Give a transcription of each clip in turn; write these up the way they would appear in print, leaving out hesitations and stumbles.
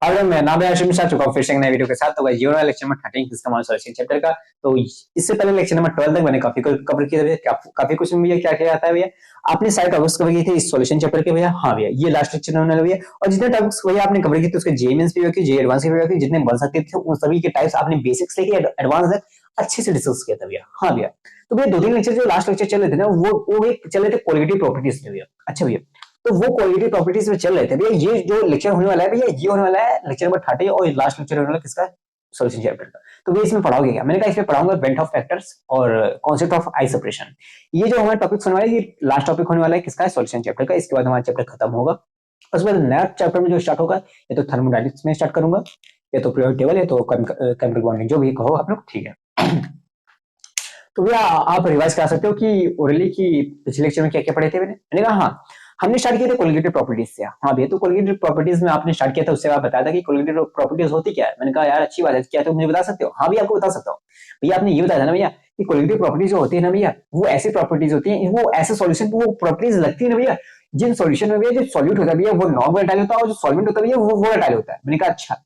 और मैं नाम आ चुका हूँ फिर से एक नए वीडियो के साथ। तो ये वाला lecture number 13 physics command solution chapter का। तो इससे पहले लेक्चर नंबर 12 तक मैंने काफी कवर किया भैया, काफी कुछ भैया क्या क्या आता है भैया। आपने सारे टॉपिक्स कवर किए थे इस सॉल्यूशन चैप्टर के भैया। हाँ भैया, ये लास्ट लेक्चर होने वाला भैया। और जितने टॉपिक्स भैया आपने कवर किए थे उसके जे मेंस भी जे एडवांस भी जितने बन सकते थे उन सभी के टाइप्स आपने बेसिक्स लेके एडवांस तक अच्छे से डिस्कस किया था भैया। हाँ भैया, तो भैया 2-3 लेक्चर जो लास्ट लेक्चर चल रहे थे ना वो एक चल रहे थे क्वालिटी प्रॉपर्टीज पे भैया। अच्छा भैया, तो वो क्वालिटी प्रॉपर्टीज में चल रहे थे भैया। ये जो लेक्चर होने वाला है भैया, ये होने वाला है लेक्चर नंबर 30 और लास्ट लेक्चर होने वाला किसका, सॉल्यूशन चैप्टर का। तो भैया इसमें पढ़ाओगे क्या? मैंने कहा इसमें पढ़ाऊंगा बेंट ऑफ फैक्टर्स और कॉन्सेप्ट ऑफ आई सेपरेशन। ये जो हमारा टॉपिक होने वाला है ये लास्ट टॉपिक होने वाला है किसका, सॉल्यूशन चैप्टर का। इसके बाद हमारा चैप्टर खत्म होगा। उसके बाद नया चैप्टर में जो स्टार्ट होगा या तो थर्मोडायनेमिक्स में स्टार्ट करूंगा या तो पीरियोडिक टेबल या तो केमिकल बॉन्डिंग, जो भी कहो आप लोग, ठीक है। तो भैया आप रिवाइज करा सकते हो कि ओरली की पिछले लेक्चर में क्या क्या पढ़े थे मैंने कहा हाँ हमने स्टार्ट किया था कोलिगेटिव प्रॉपर्टीज से। हाँ भैया, तो कोलिगेटिव प्रॉपर्टीज में आपने स्टार्ट किया था, उससे आप बताया था कि कोलिगेटिव प्रॉपर्टीज होती क्या है। मैंने कहा यार अच्छी बात है, क्या तो मुझे बता सकते हो? हाँ भैया, आपको बता सकता हूँ भैया। आपने ये बताया था ना भैया कि कोलिगेटिव प्रॉपर्टीज जो होती है ना भैया, वो ऐसी प्रॉपर्टीज होती है, वो ऐसे सॉल्यूशन वो प्रॉपर्टीज लगती है ना भैया जिन सॉल्यूशन में भैया जो सॉल्यूट होता है भैया वो नॉन वोलेटाइल होता है और जो सॉल्वेंट होता है भैया वो वोलेटाइल होता है। मैंने कहा अच्छा,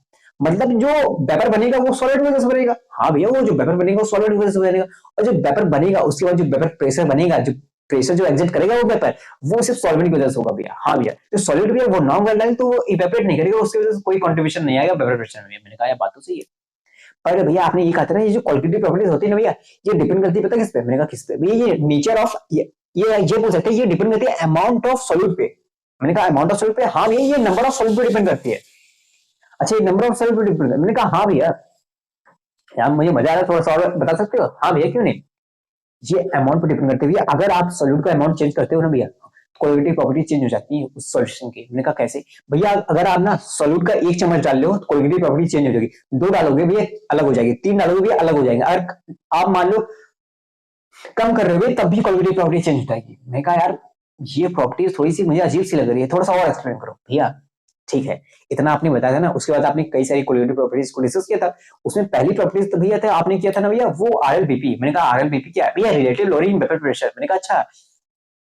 मतलब जो वेपर बनेगा वो सॉलिड वजह से बनेगा। हाँ भैया, वो जो वेपर बनेगा वो सॉलिड वजह से बनेगा, और जो वेपर बनेगा उसके बाद जो वेपर प्रेशर बनेगा, जो प्रेशर जो एग्जिट करेगा वो वेपर, वो सिर्फ सॉल्वेंट की वजह से होगा भैया। हाँ भैया, जो सॉलिड भैया वो नॉन वोलेटाइल तो वो इवेपोरेट नहीं करेगा, उसकी वजह से कोई कंट्रीब्यूशन नहीं आएगा वेपर प्रेशर में। मैंने कहा यार बात तो सही है, पर भैया आपने ये कहा था ना ये जो क्वालिटेटिव प्रॉपर्टीज होती है ना भैया, ये डिपेंड करती है पता किस पे? मैंने कहा किस पे भैया? ये नेचर ऑफ ये बोल सकते हैं ये डिपेंड करती है अमाउंट ऑफ सॉल्यूट पे। मैंने कहा अमाउंट ऑफ सॉल्यूट पे? हाँ भैया, ये नंबर ऑफ सॉल्यूट पे डिपेंड करती है। अच्छा, ये नंबर ऑफ सॉल्यूट पे डिपेंड करती है। मैंने कहा हाँ भैया, यार मुझे मजा आ रहा है, थोड़ा सा और बता सकते हो? हाँ भैया, क्यों नहीं, ये अमाउंट पर डिपेंड करते हुए अगर आप सॉल्यूट का अमाउंट चेंज करते हो ना भैया, क्वालिटी प्रॉपर्टी चेंज हो जाती है उस सॉल्यूशन की। मैंने कहा कैसे भैया? अगर आप ना सॉल्यूट का 1 चम्मच डाल लो तो क्वालिटी प्रॉपर्टी चेंज हो जाएगी, 2 डालोगे भैया अलग हो जाएगी, 3 डालोगे भैया अलग हो जाएंगे, अगर आप मान लो कम कर रहे हो तब भी क्वालिटी प्रॉपर्टी चेंज हो जाएगी। मैंने कहा यार ये प्रॉपर्टी थोड़ी सी मुझे अजीब सी लग रही है, थोड़ा सा और एक्सप्लेन करो भैया। ठीक है, इतना आपने बताया था ना, उसके बाद आपने कई सारी क्वालिटी प्रॉपर्टीज को डिस्कस किया था। उसमें पहली प्रॉपर्टीज तो भैया था आपने किया था ना भैया वो आरएलबीपी। मैंने कहा आरएलबीपी क्या है भैया? Relative lowering vapour pressure. मैंने कहा अच्छा,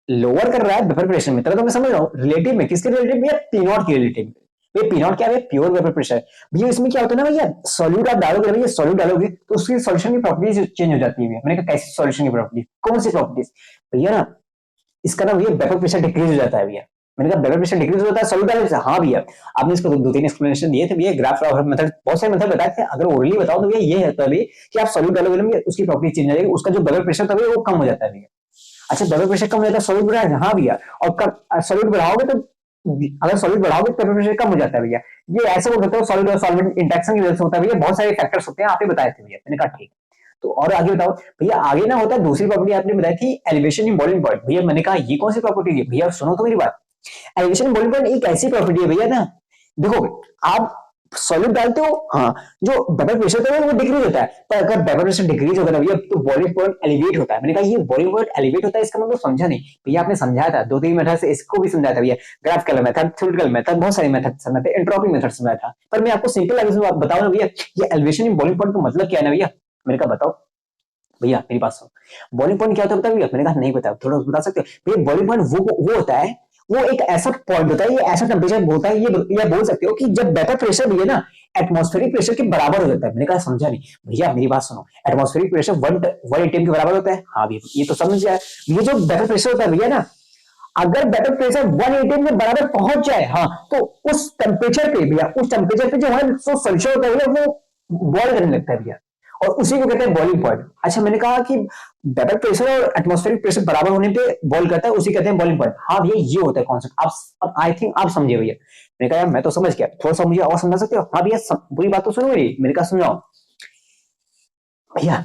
लोअर कर रहा है वेपर प्रेशर में, तो मैं समझ रहा हूँ रिलेटिव में, किसके रिलेटिव भैया? पी नॉट के रिलेटिव में। भैया पी नॉट क्या है? Pure vapour pressure. भैया इसमें क्या होता है ना भैया, सॉल्यूट आप डालोगे भैया, सॉल्यूट डालोगे तो उसकी सॉल्यूशन की प्रॉपर्टीज चेंज हो जाती है भैया। मैंने कहा कैसी सॉल्यूशन की प्रॉपर्टी? कौन सी प्रॉपर्टीज भैया? ना इसका ना भैया वेपर प्रेशर डिक्रीज हो जाता है भैया। मैंने कहा वेपर प्रेशर डिक्रीज होता है सॉल्यूट डालने से? हाँ भैया, आपने इसको 2-3 एक्सप्लेनेशन दिए थे भैया, ग्राफ और मेथड, बहुत सारे मेथड बताए थे। अगर ओरली बताओ तो भैया ये है तभी कि आप सॉल्यूट डालोगे ना भैया उसकी प्रॉपर्टी चेंज हो जाएगी, उसका जो वेपर प्रेशर था भैया वो कम हो जाता है भैया। अच्छा, वेपर प्रेशर कम हो जाता है सॉल्यूट बढ़ाएगा? हाँ भैया, और सॉल्यूट बढ़ाओगे तो अगर सॉल्यूट बढ़ाओगे तो वेपर प्रेशर कम हो जाता है भैया। ये ऐसे बोल सकते हो सॉल्यूट और सॉल्वेंट इंटरेक्शन की वजह से होता है भैया, बहुत सारे फैक्टर्स होते हैं, आपने बताए थे भैया। मैंने कहा ठीक, तो और आगे बताओ भैया। आगे ना होता है दूसरी प्रॉपर्टी आपने बताई थी एलिवेशन इन बॉइलिंग पॉइंट। भैया मैंने कहा ये कौन सी प्रॉपर्टी है भैया? सुनो तो मेरी बात। एलिवेशन इन बॉइलिंग पॉइंट एक ऐसी प्रॉपर्टी है भैया ना, देखो आप सॉल्यूट डालते हो, हाँ, जो वेपर प्रेशर होता है वो डिक्रीज होता है, पर अगर वेपर प्रेशर डिक्रीज होगा ना भैया तो बॉइलिंग पॉइंट एलिवेट होता है। मैंने कहा ये बॉइलिंग पॉइंट एलिवेट होता है, इसका मतलब समझा नहीं भैया? आपने समझाया था 2-3 मेथड से, इसको भी समझाया था भैया, ग्राफिकल मेथड, थ्योरेटिकल मेथड, बहुत सारे मेथड समझाए थे, एंट्रोपी मेथड समझाया था। पर मैं आपको सिंपल लैंग्वेज में बताऊं ना भैया, ये एलिवेशन इन बॉइलिंग पॉइंट का मतलब क्या है ना भैया? मैंने कहा बताओ भैया, मेरी बात सुनो, बॉइलिंग पॉइंट क्या होता है बता भैया? मैंने कहा नहीं पता, थोड़ा बता सकते हो भैया? बॉइलिंग पॉइंट वो होता है, वो एक ऐसा पॉइंट होता है, ये ऐसा टेम्परेचर होता है, ये बोल सकते हो कि जब वेपर प्रेशर भी है ना एटमॉस्फेरिक प्रेशर के बराबर हो जाता है। मैंने कहा समझा नहीं भैया, मेरी बात सुनो, एटमॉस्फेरिक प्रेशर 1 एटीएम के बराबर होता है। हाँ भैया ये तो समझ जाए, ये जो वेपर प्रेशर होता है भैया ना, अगर वेपर प्रेशर 1 एटीएम के बराबर पहुंच जाए, हाँ, तो उस टेम्परेचर पे भैया, उस टेम्परेचर पे जो हमारा सॉल्यूशन होता है भैया वो बॉयल करने लगता है भैया, और उसी को कहते हैं बॉइलिंग पॉइंट। अच्छा, मैंने कहा कि वेपर प्रेशर और एटमॉस्फेरिक प्रेशर बराबर होने पे बॉइल करता है, उसी कहते हैं बॉइलिंग पॉइंट। हाँ भैया ये होता है कॉन्सेप्ट। आप आई थिंक आप समझे भैया। मैंने कहा मैं तो समझ गया, थोड़ा सा मुझे और समझा सकते हो? हाँ भैया, पूरी बात तो सुनो मेरी। मैंने कहा समझाओ भैया।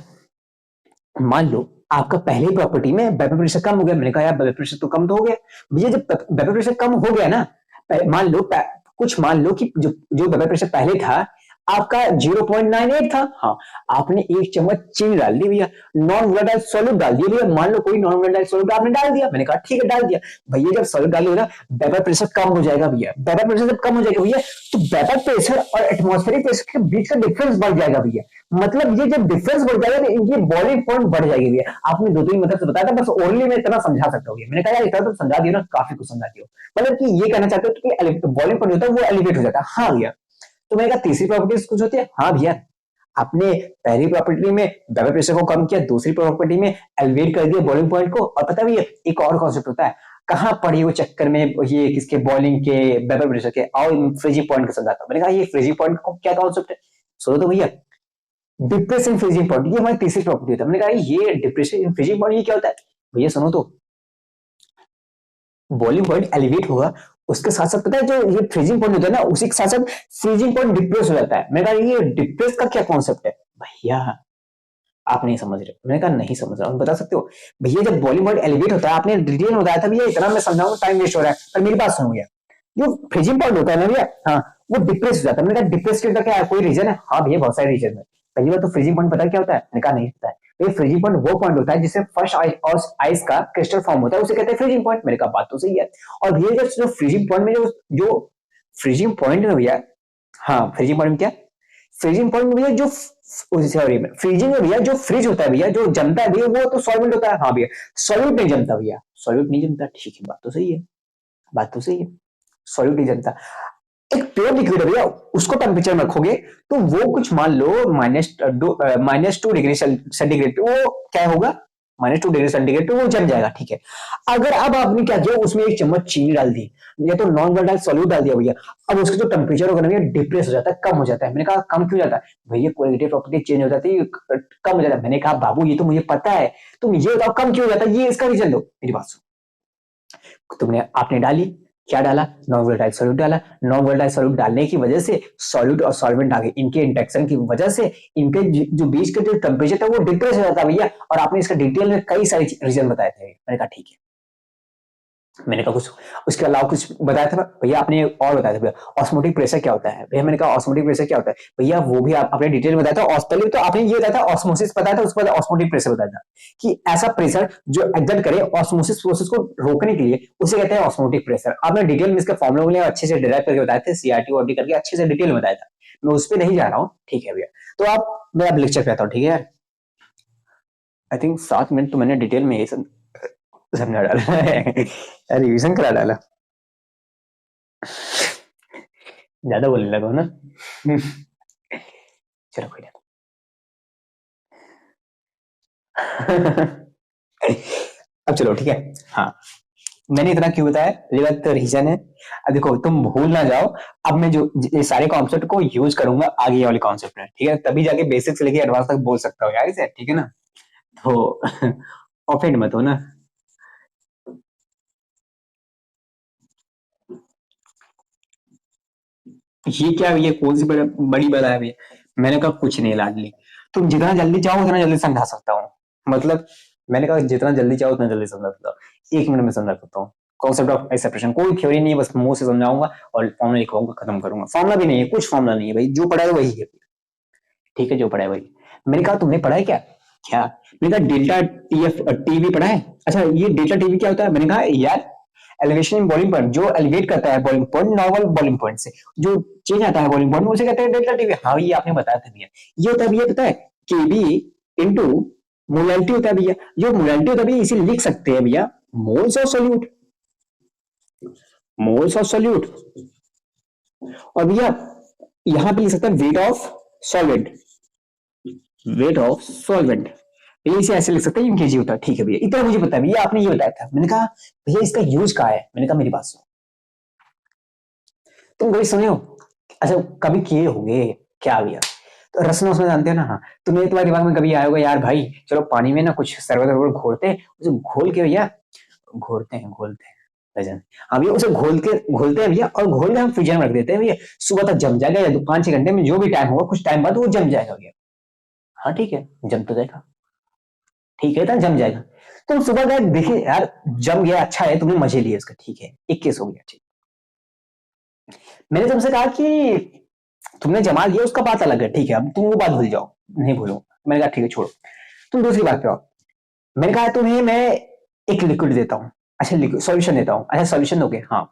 मान लो आपका पहले प्रॉपर्टी में वेपर प्रेशर कम हो गया। मैंने कहा यार वेपर प्रेशर तो कम तो हो गया भैया। जब वेपर प्रेशर कम हो गया ना, मान लो कि जो वेपर प्रेशर पहले था आपका 0.98 था, हाँ, आपने 1 चम्मच चीनी डाल दी भैया, नॉन वोलेटाइल सॉल्यूट डाल दिया भैया, मान लो कोई नॉन वोलेटाइल सॉल्यूट आपने डाल दिया। मैंने कहा ठीक है डाल दिया भैया। जब सॉल्यूट डालोगे ना वेपर प्रेशर कम हो जाएगा भैया, वेपर प्रेशर जब कम हो जाएगा भैया तो वेपर प्रेशर और एटमॉस्फेरिक प्रेशर के बीच का डिफरेंस बढ़ जाएगा भैया। मतलब ये जब डिफरेंस बढ़ जाएगा तो इनकी बॉइलिंग पॉइंट बढ़ जाएगी भैया। आपने 2-3 मतलब से बताया था, बस ओनली मैं इतना समझा सकता हूँ। मैंने कहा यार इतना तो समझा दियो ना, काफी कुछ समझा दियो, मतलब कि ये कहना चाहते हो कि बॉइलिंग पॉइंट होता है वो एलिवेट हो जाता है। हाँ भैया, तो मैंने कहा तीसरी प्रॉपर्टी कुछ होती है, हाँ भैया आपने पहली प्रॉपर्टी में वेपर प्रेशर को कम किया, दूसरी प्रॉपर्टी में एलिवेट कर दिया बॉइलिंग पॉइंट को। और पता भी है एक और कॉन्सेप्ट होता है, कहां पड़ी वो चक्कर में ये किसके बॉइलिंग के वेपर प्रेशर के, आओ फ्रीजिंग पॉइंट को समझाता हूं। मैंने कहा ये फ्रीजिंग पॉइंट का क्या कॉन्सेप्ट है, सुनो तो भैया। डिप्रेशन फ्रीजिंग पॉइंट ये हमारी तीसरी प्रॉपर्टी होता है। मैंने कहा ये डिप्रेशन फ्रीजिंग पॉइंट ये क्या होता है भैया, सुनो तो। बॉइलिंग पॉइंट एलिवेट होगा, उसके साथ साथ पता है जो ये फ्रीजिंग पॉइंट होता है ना, उसी के साथ साथ फ्रीजिंग पॉइंट डिप्रेस हो जाता है। मैंने कहा ये डिप्रेस का क्या कॉन्सेप्ट है भैया, आप नहीं समझ रहे। मैंने कहा नहीं समझ रहा हूं, बता सकते हो भैया। जब बॉइलिंग पॉइंट एलिवेट होता है, आपने डिटेल में बताया था भैया, इतना मैं समझाऊंगा टाइम वेस्ट हो रहा है, पर मेरी बात सुनो भैया। जो फ्रीजिंग पॉइंट होता है ना भैया, हाँ वो डिप्रेस हो जाता है। मैंने कहा डिप्रेस का क्या है, कोई रीजन है, हाँ भैया बहुत सारे रीजन है। पहली बात तो फ्रीजिंग पॉइंट पता क्या होता है, मैंने कहा नहीं पता है। तो ये फ्रीजिंग पॉइंट वो पॉइंट होता है जिससे फर्स्ट आइस का क्रिस्टल फॉर्म होता है, उसे कहते हैं फ्रीजिंग पॉइंट। मेरे कहा बात तो सही है। और भैया जो फ्रीजिंग पॉइंट में जो फ्रीजिंग पॉइंट है भैया, हाँ फ्रीजिंग पॉइंट में क्या, फ्रीजिंग पॉइंट में भैया जो सॉरी फ्रीजिंग में भैया जो फ्रीज होता है भैया, जो जमता है भैया वो तो सॉल्वेंट होता है, हाँ भैया सॉल्यूट नहीं जमता भैया, सॉल्यूट नहीं जमता, ठीक है बात तो सही है, बात तो सही है, सॉल्यूट नहीं जमता। एक प्योर लिक्विड है भैया, उसको टेम्परेचर में रखोगे तो वो कुछ मान लो -2 डिग्री सेंटीग्रेड पे वो क्या होगा, -2 डिग्री सेंटीग्रेड पे वो जम जाएगा, ठीक है। अगर अब आपने क्या किया, उसमें एक चम्मच चीनी डाल दी या तो नॉन वोलेटाइल सॉल्यूट डाल दिया भैया, अब उसका जो टेम्परेचर होगा ना भैया डिप्रेस हो जाता है, कम हो जाता है। मैंने कहा कम क्यों जाता है भैया, क्वालिटी प्रॉपर्टी चेंज हो जाती है, कम हो जाता है। मैंने कहा बाबू ये तो मुझे पता है, तुम ये बताओ कम क्यों हो जाता है, ये इसका रीजन दो। मेरी बात सुनो, तुमने आपने डाली, क्या डाला, नॉन वोलेटाइल सॉल्यूट डाला। नॉन वोलेटाइल सॉल्यूट डालने की वजह से सॉल्यूट और सॉल्वेंट आगे इनके इंटरेक्शन की वजह से इनके जो बीच का जो टेम्परेचर था वो डिप्रेस हो जाता है भैया। और आपने इसका डिटेल में कई सारे रीजन बताए थे। मैंने कहा ठीक है, मैंने कहा कुछ उसके अलावा कुछ बताया था भैया, आपने और बताया था भैया ऑस्मोटिक प्रेशर क्या होता है भैया। मैंने कहा ऑस्मोटिक प्रेशर क्या होता है भैया, वो भी आपने डिटेल में बताया था। पहले तो आपने ये बताया था ऑस्मोसिस बताया था, उसके बाद ऑस्मोटिक प्रेशर बताया था कि ऐसा प्रेशर जो एग्जर्ट करे ऑस्मोसिस प्रोसेस को रोकने के लिए, उसे कहते हैं ऑस्मोटिक प्रेशर। आपने डिटेल में इसका फॉर्मूला अच्छे से डिराइव करके बताए थे, सीआरटी वॉटी करके अच्छे से डिटेल में बताया था, मैं उस पर नहीं जा रहा हूँ, ठीक है भैया। तो आप मैं अब लेक्चर पे आता हूँ, ठीक है यार। आई थिंक 7 मिनट तो मैंने डिटेल में ये समझा डाला है, रिविजन करा डाला, ज्यादा बोलने लगा ना। चलो कोई नहीं। अब चलो ठीक है, हाँ मैंने इतना क्यों बताया, पहली बात तो रीजन है। अब देखो तुम भूल ना जाओ, अब मैं जो ये सारे कॉन्सेप्ट को यूज करूंगा आगे वाले कॉन्सेप्ट में, ठीक है, तभी जाके बेसिक से लेके एडवांस तक बोल सकता हूँ यार इसे, ठीक है ना। तो ऑफेंड मत हो ना। ये क्या ये कौन सी बड़ी बला है भैया, मैंने कहा कुछ नहीं लाडली, तुम जितना जल्दी चाहो उतना जल्दी समझा सकता हूँ। मतलब मैंने कहा जितना जल्दी चाहो उतना जल्दी समझा सकता हूँ, 1 मिनट में समझा सकता हूँ। कॉन्सेप्ट ऑफ सेपरेशन कोई थ्योरी नहीं है, बस मुंह से समझाऊंगा और फॉर्मुला लिखवाऊंगा, खत्म करूंगा। फॉर्मुला भी नहीं है, कुछ फॉर्मुला नहीं है भाई, जो पढ़ा है वही है, ठीक है जो पढ़ा है वही। मैंने कहा तुमने पढ़ा है क्या, क्या मैंने कहा डेल्टा टीवी पढ़ा है। अच्छा ये डेल्टा टीवी क्या होता है, मैंने कहा यार एलिवेशन इन बॉइलिंग पॉइंट, जो एलिवेट करता है boiling point normal boiling point से, जो चेंज आता है बॉइलिंग पॉइंट उसे कहते हैं डेल्टा टीवी। हाँ ये आपने बताया था भैया, ये होता है भैया पता है केबी इनटू मोलैलिटी होता है भैया, जो मोलैलिटी होता है भैया इसे लिख सकते हैं भैया moles of solute, moles of solute. और भैया यहां पे लिख सकते हैं weight of solvent, weight of solvent, ये इसे ऐसे लिख सकते हैं केजी होता है, ठीक है भैया इतना मुझे पता है भैया, आपने ये बताया था। मैंने कहा भैया इसका यूज कहाँ है, मैंने कहा मेरी बात सुनो, तुम कभी सुने हो, अच्छा कभी किए होंगे क्या भैया, तो रसना उसमें जानते हो ना, हाँ तुम्हें तुम्हारे दिमाग में कभी आया होगा यार भाई चलो पानी में ना कुछ सर्वर घोलते हैं, उसे घोल के भैया घोलते हैं वजन, हाँ भैया उसे घोलते हैं भैया, और घोल के हम फ्रीजर में रख देते हैं भैया, सुबह तक जम जाएगा या 5-6 घंटे में जो भी टाइम होगा, कुछ टाइम बाद वो जम जाएगा भैया। हाँ ठीक है जम तो जाएगा, ठीक है ना जम जाएगा। तुम सुबह गए देखिए यार जम गया, अच्छा है तुमने मजे लिए इसका, ठीक है 21 हो गया, ठीक। मैंने तुमसे कहा कि तुमने जमा लिया उसका बात अलग है, ठीक है अब तुम वो बात भूल जाओ, नहीं भूलूंगा। मैंने कहा ठीक है छोड़ो, तुम दूसरी बात पे आओ। मैंने कहा तुम्हें मैं एक लिक्विड देता हूँ, अच्छा लिक्विड सॉल्यूशन देता हूँ, अच्छा सॉल्यूशन दोगे, हाँ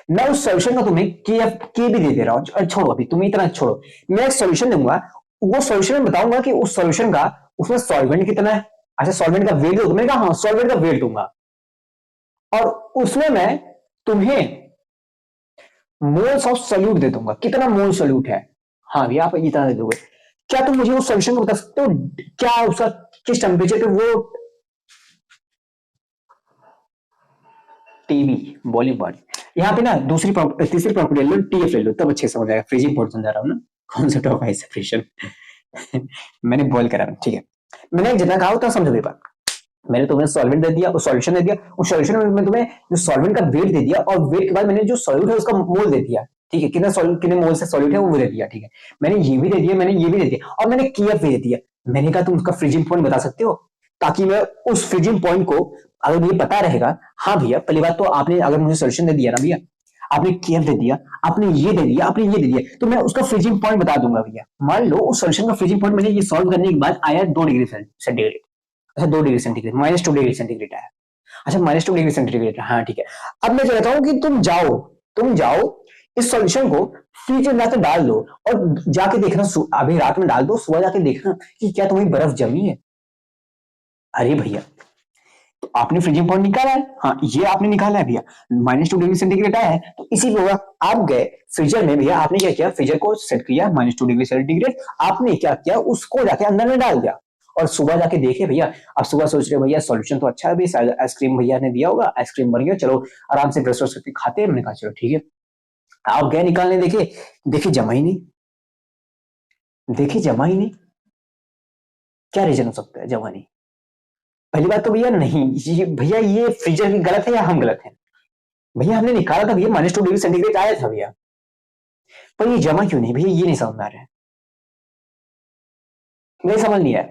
मैं उस सॉल्यूशन का तुम्हें के भी दे दे रहा हूँ, छोड़ो अभी तुम इतना छोड़ो, मैं एक सॉल्यूशन दूंगा, वो सॉल्यूशन में बताऊंगा कि उस सॉल्यूशन का उसमें सॉल्वेंट कितना है, अच्छा सॉल्वेंट का वेट दो, मैंने कहा हाँ सॉल्वेंट का वेट दूंगा, और उसमें मैं तुम्हें मोल्स ऑफ सॉल्यूट दे दूंगा, कितना मोल सॉल्यूट है, हाँ भैया आप इतना दे दोगे। क्या तुम मुझे उस सॉल्यूशन को बता सकते हो, क्या उसका किस टेम्परेचर पे वो टीवी बॉइलिंग पॉइंट। यहाँ पे ना तीसरी प्रॉपर्टी ले लो, टीएफ ले लो, तब अच्छे से समझ आएगा। फ्रीजिंग पॉइंट समझा रहा हूँ ना, कॉन्सेप्ट ऑफ हाई सेपरेशन। मैंने बॉयल करा, ठीक है। मैंने जितना कहा उतना समझो पेपर। मैंने तुम्हें सॉल्वेंट दे दिया, सॉल्यूशन दे दिया, उस सॉल्यूशन में मैं तुम्हें जो सॉल्वेंट का वेट दे दिया, और वेट के बाद मैंने जो सॉल्यूट है उसका मोल दे दिया, ठीक है, कितना सॉल्यूट कितने मोल से सॉल्यूट है वो दे दिया, ठीक है। मैंने ये भी दे दिया, मैंने ये भी दे दिया, और मैंने केएफ भी दे दिया। मैंने कहा तुम उसका फ्रीजिंग पॉइंट बता सकते हो, ताकि मैं उस फ्रीजिंग पॉइंट को, अगर मुझे पता रहेगा, हाँ भैया पहली बात तो आपने अगर मुझे सोल्यूशन दे दिया ना भैया, आपने केएफ दे दिया, आपने ये दे दिया, आपने ये दे दिया, तो मैं उसका फ्रीजिंग पॉइंट बता दूंगा भैया। मान लो उस सोल्यूशन का फ्रीजिंग पॉइंट मैंने ये सॉल्व करने के बाद आया 2 डिग्री सेंटीग्रेड। अच्छा 2 डिग्री सेंटीग्रेड, -2 डिग्री सेंटीग्रेड आया। अच्छा -2 डिग्री सेंटीग्रेड, हाँ ठीक है। अब मैं चाहता हूं कि तुम जाओ इस सॉल्यूशन को फ्रीजर में जाकर डाल दो, और जाके देखना, अभी रात में डाल दो, सुबह जाके देखना कि क्या तुम्हें बर्फ जमी है। अरे भैया तो आपने फ्रीजिंग पॉइंट निकाला है, हाँ ये आपने निकाला है भैया, -2 डिग्री सेंटीग्रेड आया है, तो इसी पे होगा। आप गए फ्रीजर में भैया, आपने क्या किया, फ्रीजर को सेट किया -2 डिग्री सेंटीग्रेड, आपने क्या किया, उसको जाके अंदर में डाल दिया, और सुबह जाके देखे भैया। अब सुबह सोच रहे भैया सॉल्यूशन तो अच्छा है भैया, शायद आइसक्रीम भैया ने दिया होगा, आइसक्रीम बन गया, चलो आराम से ब्रश करके खाते हैं। मैंने कहा चलो ठीक है। आप गए निकालने, देखे, देखे जमा ही नहीं, देखे जमा ही नहीं। क्या रीजन हो सकता है जमा नहीं? पहली बात तो भैया नहीं, ये भैया ये फ्रीजर की गलत है या हम गलत हैं? भैया हमने निकाला था भैया -2 डिग्री सेंटीग्रेड आया था भैया, पर ये जमा क्यों नहीं भैया, ये नहीं समझ में आ रहा है, नहीं समझ नहीं आया।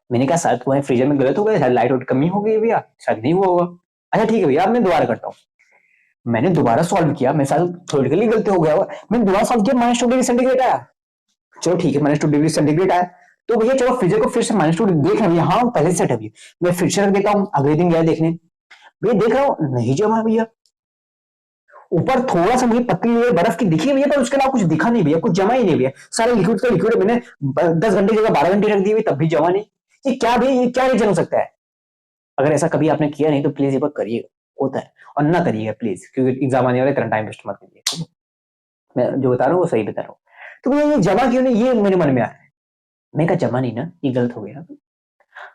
मैंने कहा शायद तुम्हारे फ्रीजर में गलत हो गया, शायद लाइट वाइट कमी हो गई भैया, शायद नहीं हुआ होगा। अच्छा ठीक है भैया, अब मैं दोबारा करता हूँ। मैंने दोबारा सॉल्व किया, मैं शायद थोड़ी गलती हो गया होगा, मैंने दोबारा सॉल्व किया, -2 डिग्री सेंटीग्रेड आया। चलो ठीक है, -2 डिग्री सेंटीग्रेड आया, तो भैया चलो फ्रीजर को फिर से -2 देख रहे हैं, हाँ पहले सेट है भैया। मैं फिर से रख देता हूँ, अगले दिन गया देखने, भैया देख रहा हूँ नहीं जमा भैया। ऊपर थोड़ा सा मुझे पतली लेयर बर्फ की दिखी भैया, पर उसके अलावा कुछ दिखा नहीं भैया, कुछ जमा ही नहीं भैया। सारे लिक्विड का लिक्विड मैंने 10 घंटे की जगह 12 घंटे रख दिए, तब भी जमा नहीं। ये क्या भैया, ये क्या रीजन हो सकता है? अगर ऐसा कभी आपने किया नहीं तो प्लीज एक बार करिएगा, होता है, और ना करिएगा प्लीज, क्योंकि एग्जाम आने वाले, इतना टाइम वेस्ट मत करिए। मैं जो बता रहा हूँ वो सही बता रहा हूँ। तो भैया ये जमा क्यों नहीं, ये मेरे मन में आ रहा है। मैं कहा जमा नहीं ना, ये गलत हो गया।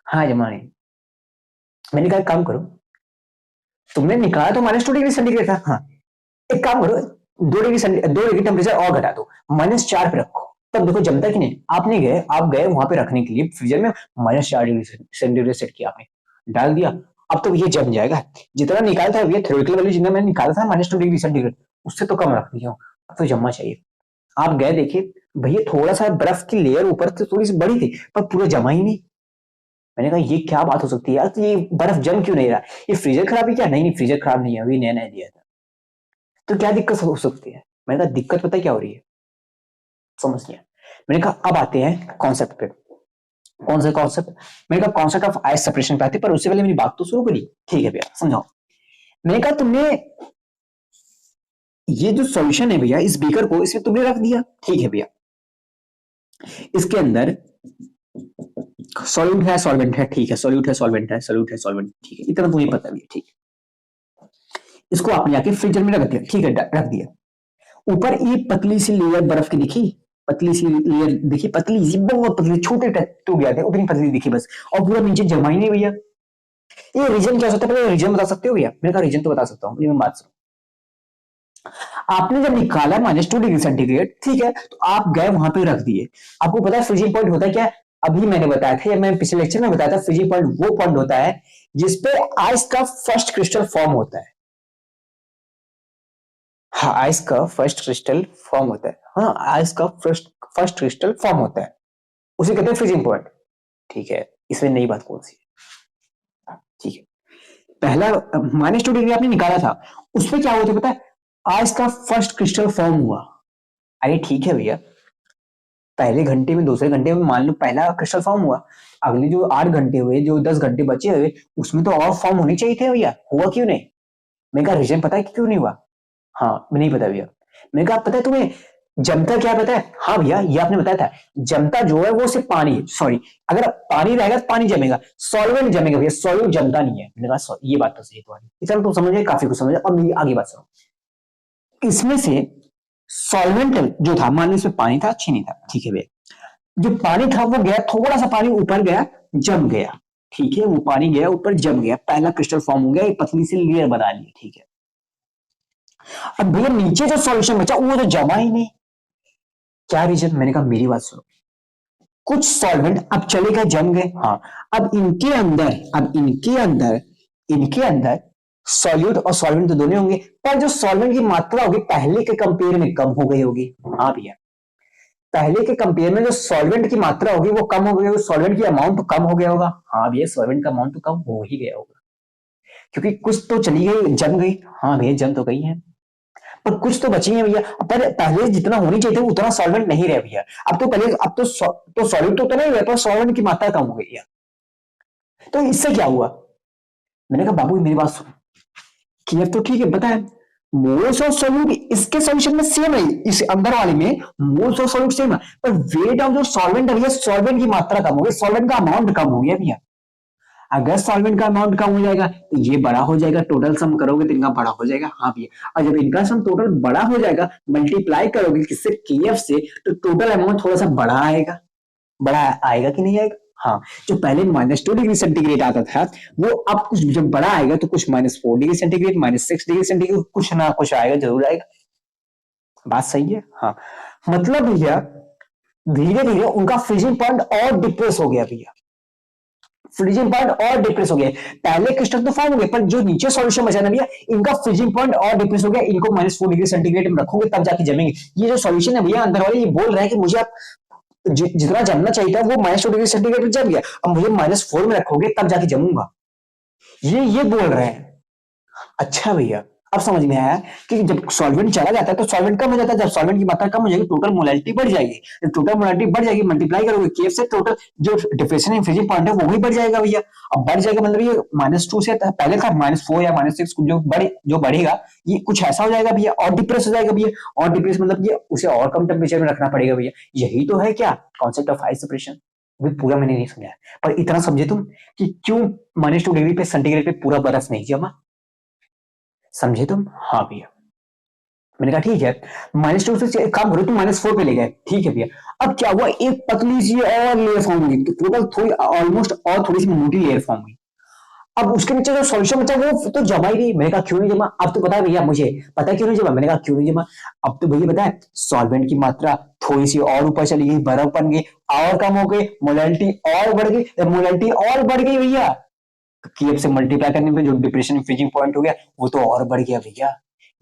हाँ जमा नहीं। मैंने कहा काम करो, तुमने निकाला तो -2 डिग्री सेंटीग्रेड था, हाँ एक काम करो, 2 डिग्री टेम्परेचर और घटा दो, -4 पे रखो, तब देखो जमता कि नहीं। आप गए वहां पे रखने के लिए फ्रीजर में, -4 डिग्री सेंटीग्रेड सेट किया आपने, डाल दिया, अब तो ये जम जाएगा। जितना निकाला था ये थ्योरेटिकल वैल्यू, जितना मैंने निकाला था -2 डिग्री सेंटीग्रेड, उससे तो कम रख दिया हूँ, अब तो जमना चाहिए। आप गए देखिए भैया, थोड़ा सा बर्फ की लेयर ऊपर से थोड़ी सी बड़ी थी, पर पूरा जमा ही नहीं। मैंने कहा ये क्या बात हो सकती है यार, तो ये बर्फ जम क्यों नहीं रहा, ये फ्रीजर खराब है क्या? नहीं नहीं फ्रीजर खराब नहीं है, अभी नया नया दिया था। तो क्या दिक्कत हो सकती है? मैंने कहा दिक्कत पता क्या हो रही है, समझ लिया। मैंने कहा अब आते हैं कॉन्सेप्ट पे। कौन सा कॉन्सेप्ट? मैंने कहा कॉन्सेप्ट ऑफ आइस सेपरेशन पे आते, पर उससे पहले मेरी बात तो शुरू करी, ठीक है भैया समझाओ। मैंने कहा तुमने ये जो सॉल्यूशन है भैया, इस बीकर को इसमें तुमने रख दिया, ठीक है भैया, इसके अंदर सॉल्यूट है सॉल्वेंट है, ठीक है, सॉल्यूट है सॉल्वेंट है, सॉल्यूट है सॉल्वेंट, ठीक है, इतना तो मुझे पता भी है, ठीक है। इसको आपने आके फ्रीजर में रख दिया, ठीक है, रख दिया। ऊपर ये पतली सी लेयर बर्फ की दिखी, पतली सी लेयर दिखी, पतली सी, बहुत पतली, छोटे टूट गए थे, उतनी पतली दिखी बस, और पूरा नीचे जमा ही नहीं भैया। ये रीजन क्या हो सकता है, पहले रीजन बता सकते हो भैया? मैंने कहा रीजन तो बता सकता हूँ, मैं बात सुनो। आपने जब निकाला -2 डिग्री सेंटीग्रेड, ठीक है, तो आप गए वहां पे रख दिए। आपको पता है फ्रीजिंग पॉइंट होता है क्या? अभी मैंने बताया था, या मैं पिछले लेक्चर में बताया था, फ्रीजिंग पॉइंट वो पॉइंट होता है जिसपे आइस का फर्स्ट क्रिस्टल फॉर्म होता है। हाँ आइस का फर्स्ट क्रिस्टल फॉर्म होता है, हाँ आइस का फर्स्ट क्रिस्टल फॉर्म होता है, उसे कहते हैं फ्रीजिंग पॉइंट, ठीक है। इसमें नई बात कौन सी है? ठीक है, पहला -2 डिग्री आपने निकाला था, उसमें क्या हुआ था पता है? आइस का फर्स्ट क्रिस्टल फॉर्म हुआ। अरे ठीक है भैया, पहले घंटे में, दूसरे घंटे में मान लो पहला क्रिस्टल फॉर्म हुआ, अगले जो 8 घंटे हुए, जो 10 घंटे बचे हुए, उसमें तो और फॉर्म होनी चाहिए थे भैया, हुआ क्यों नहीं? मैंने कहा रीजन पता है कि क्यों नहीं हुआ? हाँ नहीं पता भैया। मैंने कहा पता है तुम्हें जमता क्या पता है? हाँ भैया ये आपने बताया था, जमता जो है वो सिर्फ पानी, सॉरी, अगर पानी रहेगा तो पानी जमेगा, सॉल्वेंट जमेगा भैया, सॉल्यूट जमता नहीं है। मैंने कहा ये बात तो सही है तुम्हारी, चलो तुम समझे, काफी कुछ समझे। अब मेरी आगे बात सुनो, इसमें से सॉल्वेंट जो था, मान लो इसमें पानी था, चीनी था, ठीक है भैया, जो पानी था वो गया, थोड़ा सा पानी ऊपर गया, जम गया, ठीक है, वो पानी गया ऊपर, जम गया, पहला क्रिस्टल फॉर्म हो गया, एक पतली सी लेयर बना ली, ठीक है। अब भैया नीचे जो सॉल्यूशन बचा वो तो जमा ही नहीं। क्या रीजन? मैंने कहा मेरी बात सुनो, कुछ सॉल्वेंट अब चले गए, जम गए, हाँ, अब इनके अंदर सॉल्यूट और सॉल्वेंट तो दोनों होंगे, पर जो सॉल्वेंट की मात्रा होगी पहले के कंपेयर में कम हो गई होगी। हाँ भैया, पहले के कंपेयर में जो सॉल्वेंट की मात्रा होगी वो कम हो गई होगी, सॉल्वेंट की अमाउंट तो कम हो गया होगा। हाँ भैया, सॉल्वेंट का अमाउंट तो कम हो ही गया होगा, क्योंकि कुछ तो चली गई, जम गई। हाँ भैया, जम तो गई है, पर कुछ तो बची है भैया। पर पहले जितना होनी चाहिए थी उतना सॉल्वेंट नहीं रहे भैया। अब तो सॉल्वेंट तो उतना ही रहे, पर सॉल्वेंट की मात्रा कम हो गई है। तो इससे क्या हुआ? मैंने कहा बाबू मेरी बात सुनो, केएफ तो ठीक है, बताए मोल्स ऑफ सॉल्यूट इसके सॉल्यूशन में सेम है, इस अंदर वाले में मोल्स ऑफ सॉल्यूट सेम है, पर वेट ऑफ जो सॉल्वेंट है भैया, सॉल्वेंट की मात्रा कम हो गई, सॉल्वेंट का अमाउंट कम हो गया भैया। अगर सॉल्वेंट का अमाउंट कम हो जाएगा तो ये बड़ा हो जाएगा, टोटल सम करोगे तो इनका बड़ा हो जाएगा। हाँ भैया, और जब इनका सम टोटल बड़ा हो जाएगा, मल्टीप्लाई करोगे किससे? केएफ से, तो टोटल अमाउंट थोड़ा सा बड़ा आएगा। बड़ा आएगा कि नहीं आएगा? हाँ, जो पहले -2 डिग्री सेंटीग्रेड आता था वो अब कुछ जब बड़ा आएगा तो कुछ -4 डिग्री सेंटीग्रेड, -6 डिग्री सेंटीग्रेड, कुछ ना कुछ आएगा, जरूर आएगा। बात सही है? हाँ, मतलब भैया धीरे धीरे उनका फ्रीजिंग पॉइंट और डिप्रेस हो गया भैया, फ्रीजिंग पॉइंट और डिप्रेस हो गया। पहले क्रिस्टल तो फॉर्म हो गए, पर जो नीचे सॉल्यूशन बचा ना भैया, इनका फ्रीजिंग पॉइंट और डिप्रेस हो गया। इनको -4 डिग्री सेंटीग्रेड में रखोगे तब जाके जमेंगे। ये जो सॉल्यूशन है भैया, अंदर वाले ये बोल रहे हैं कि मुझे आप जितना जमना चाहिए था वो -2 डिग्री सेंटीग्रेड में जम गया, अब मुझे -4 में रखोगे तब जाके जमूंगा, ये बोल रहे हैं। अच्छा भैया, अब समझ में आया कि जब सॉल्वेंट चला जाता है तो सॉल्वेंट कम हो जाता है, जब सॉल्वेंट की मात्रा कम हो जाएगी टोटल मोलैलिटी बढ़ जाएगी, जब टोटल मोलैलिटी बढ़ जाएगी, मल्टीप्लाई करोगे केएफ से, टोटल जो डिफरेंशियल इन फ्रीजिंग पॉइंट है वो भी बढ़ जाएगा भैया। अब बढ़ जाएगा मतलब ये -2 से पहले था -4 या -6, जो बढ़ेगा ये कुछ ऐसा हो जाएगा भैया, और डिप्रेस हो जाएगा भैया। और डिप्रेस मतलब ये उसे और कम टेम्परेचर में रखना पड़ेगा भैया। यही तो है क्या कॉन्सेप्ट ऑफ हाई सेपरेशन। भी पूरा मैंने नहीं समझाया, पर इतना समझे तुम कि क्यों -2 डिग्री पे सेंटीग्रेड पे पूरा बर्फ नहीं जमा। समझे तुम? हाँ भैया। मैंने कहा ठीक है, -2 से काम करो, तुम -4 पे ले गए, ठीक है भैया। अब क्या हुआ, एक पतली सी और लेयर फॉर्म हुई, तो टोटल थोड़ी ऑलमोस्ट और थोड़ी सी मोटी लेयर फॉर्म हुई। अब उसके नीचे जो सॉल्यूशन बचा वो तो जमा ही नहीं। मैंने कहा क्यों नहीं जमा? अब तो पता है भैया, मुझे पता है क्यों नहीं जमा। मैंने कहा क्यों नहीं जमा? अब तो भैया पता है, सॉल्वेंट की मात्रा थोड़ी सी और ऊपर चली गई, बर्फ बन गई, और कम हो गई, मोलैलिटी और बढ़ गई, मोलैलिटी और बढ़ गई भैया, केएफ से मल्टीप्लाई करने पे जो डिप्रेशन इन फ्रीजिंग पॉइंट हो गया वो तो और बढ़ गया भैया।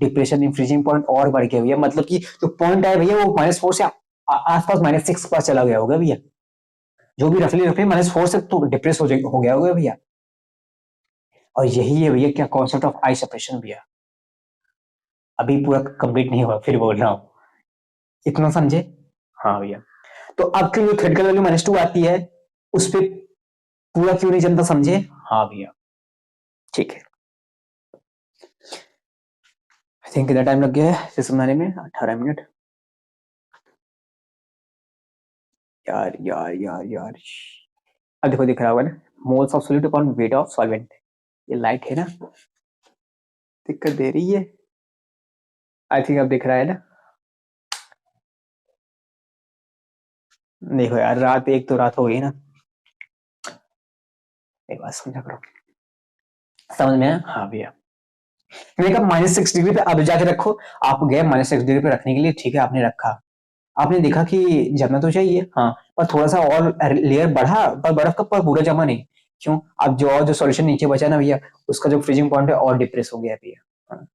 डिप्रेशन इन फ्रीजिंग पॉइंट और बढ़ गया भैया, मतलब कि जो पॉइंट है भैया वो -4 से आसपास -6 पर चला गया होगा भैया। जो भी रफली रफली -4 से तो डिप्रेस हो गया होगा भैया। और यही है भैया क्या कॉन्सेप्ट ऑफ आई सेपरेशन भैया। अभी पूरा कंप्लीट नहीं हुआ, फिर बोल रहा हूं, इतना समझे? हाँ भैया। तो अब क्यों जो थ्योरेटिकल वैल्यू -2 आती है उस पर पूरा क्यों नहीं जनता, समझे? हाँ भैया, ठीक है। आई थिंक कितना टाइम लग गया है इसे समझाने में? 18 मिनट। यार यार यार यार, अब देखो दिख रहा होगा ना, moles of solute upon weight of solvent. ये लाइट है ना, दिक्कत दे रही है। आई थिंक अब दिख रहा है ना। देखो यार, रात एक तो रात हो गई ना, एक बात समझा करो, समझ में आया? हाँ भैया। मैंने कहा -6 डिग्री पे अब जाके रखो। आप गए -6 डिग्री पे रखने के लिए, ठीक है, आपने रखा, आपने देखा कि जमना तो चाहिए, हाँ, पर थोड़ा सा और लेयर बढ़ा, पर बर्फ का पर पूरा जमा नहीं। क्यों? अब जो सॉल्यूशन नीचे बचा ना भैया, उसका जो फ्रीजिंग पॉइंट है और डिप्रेस हो गया भैया। हाँ।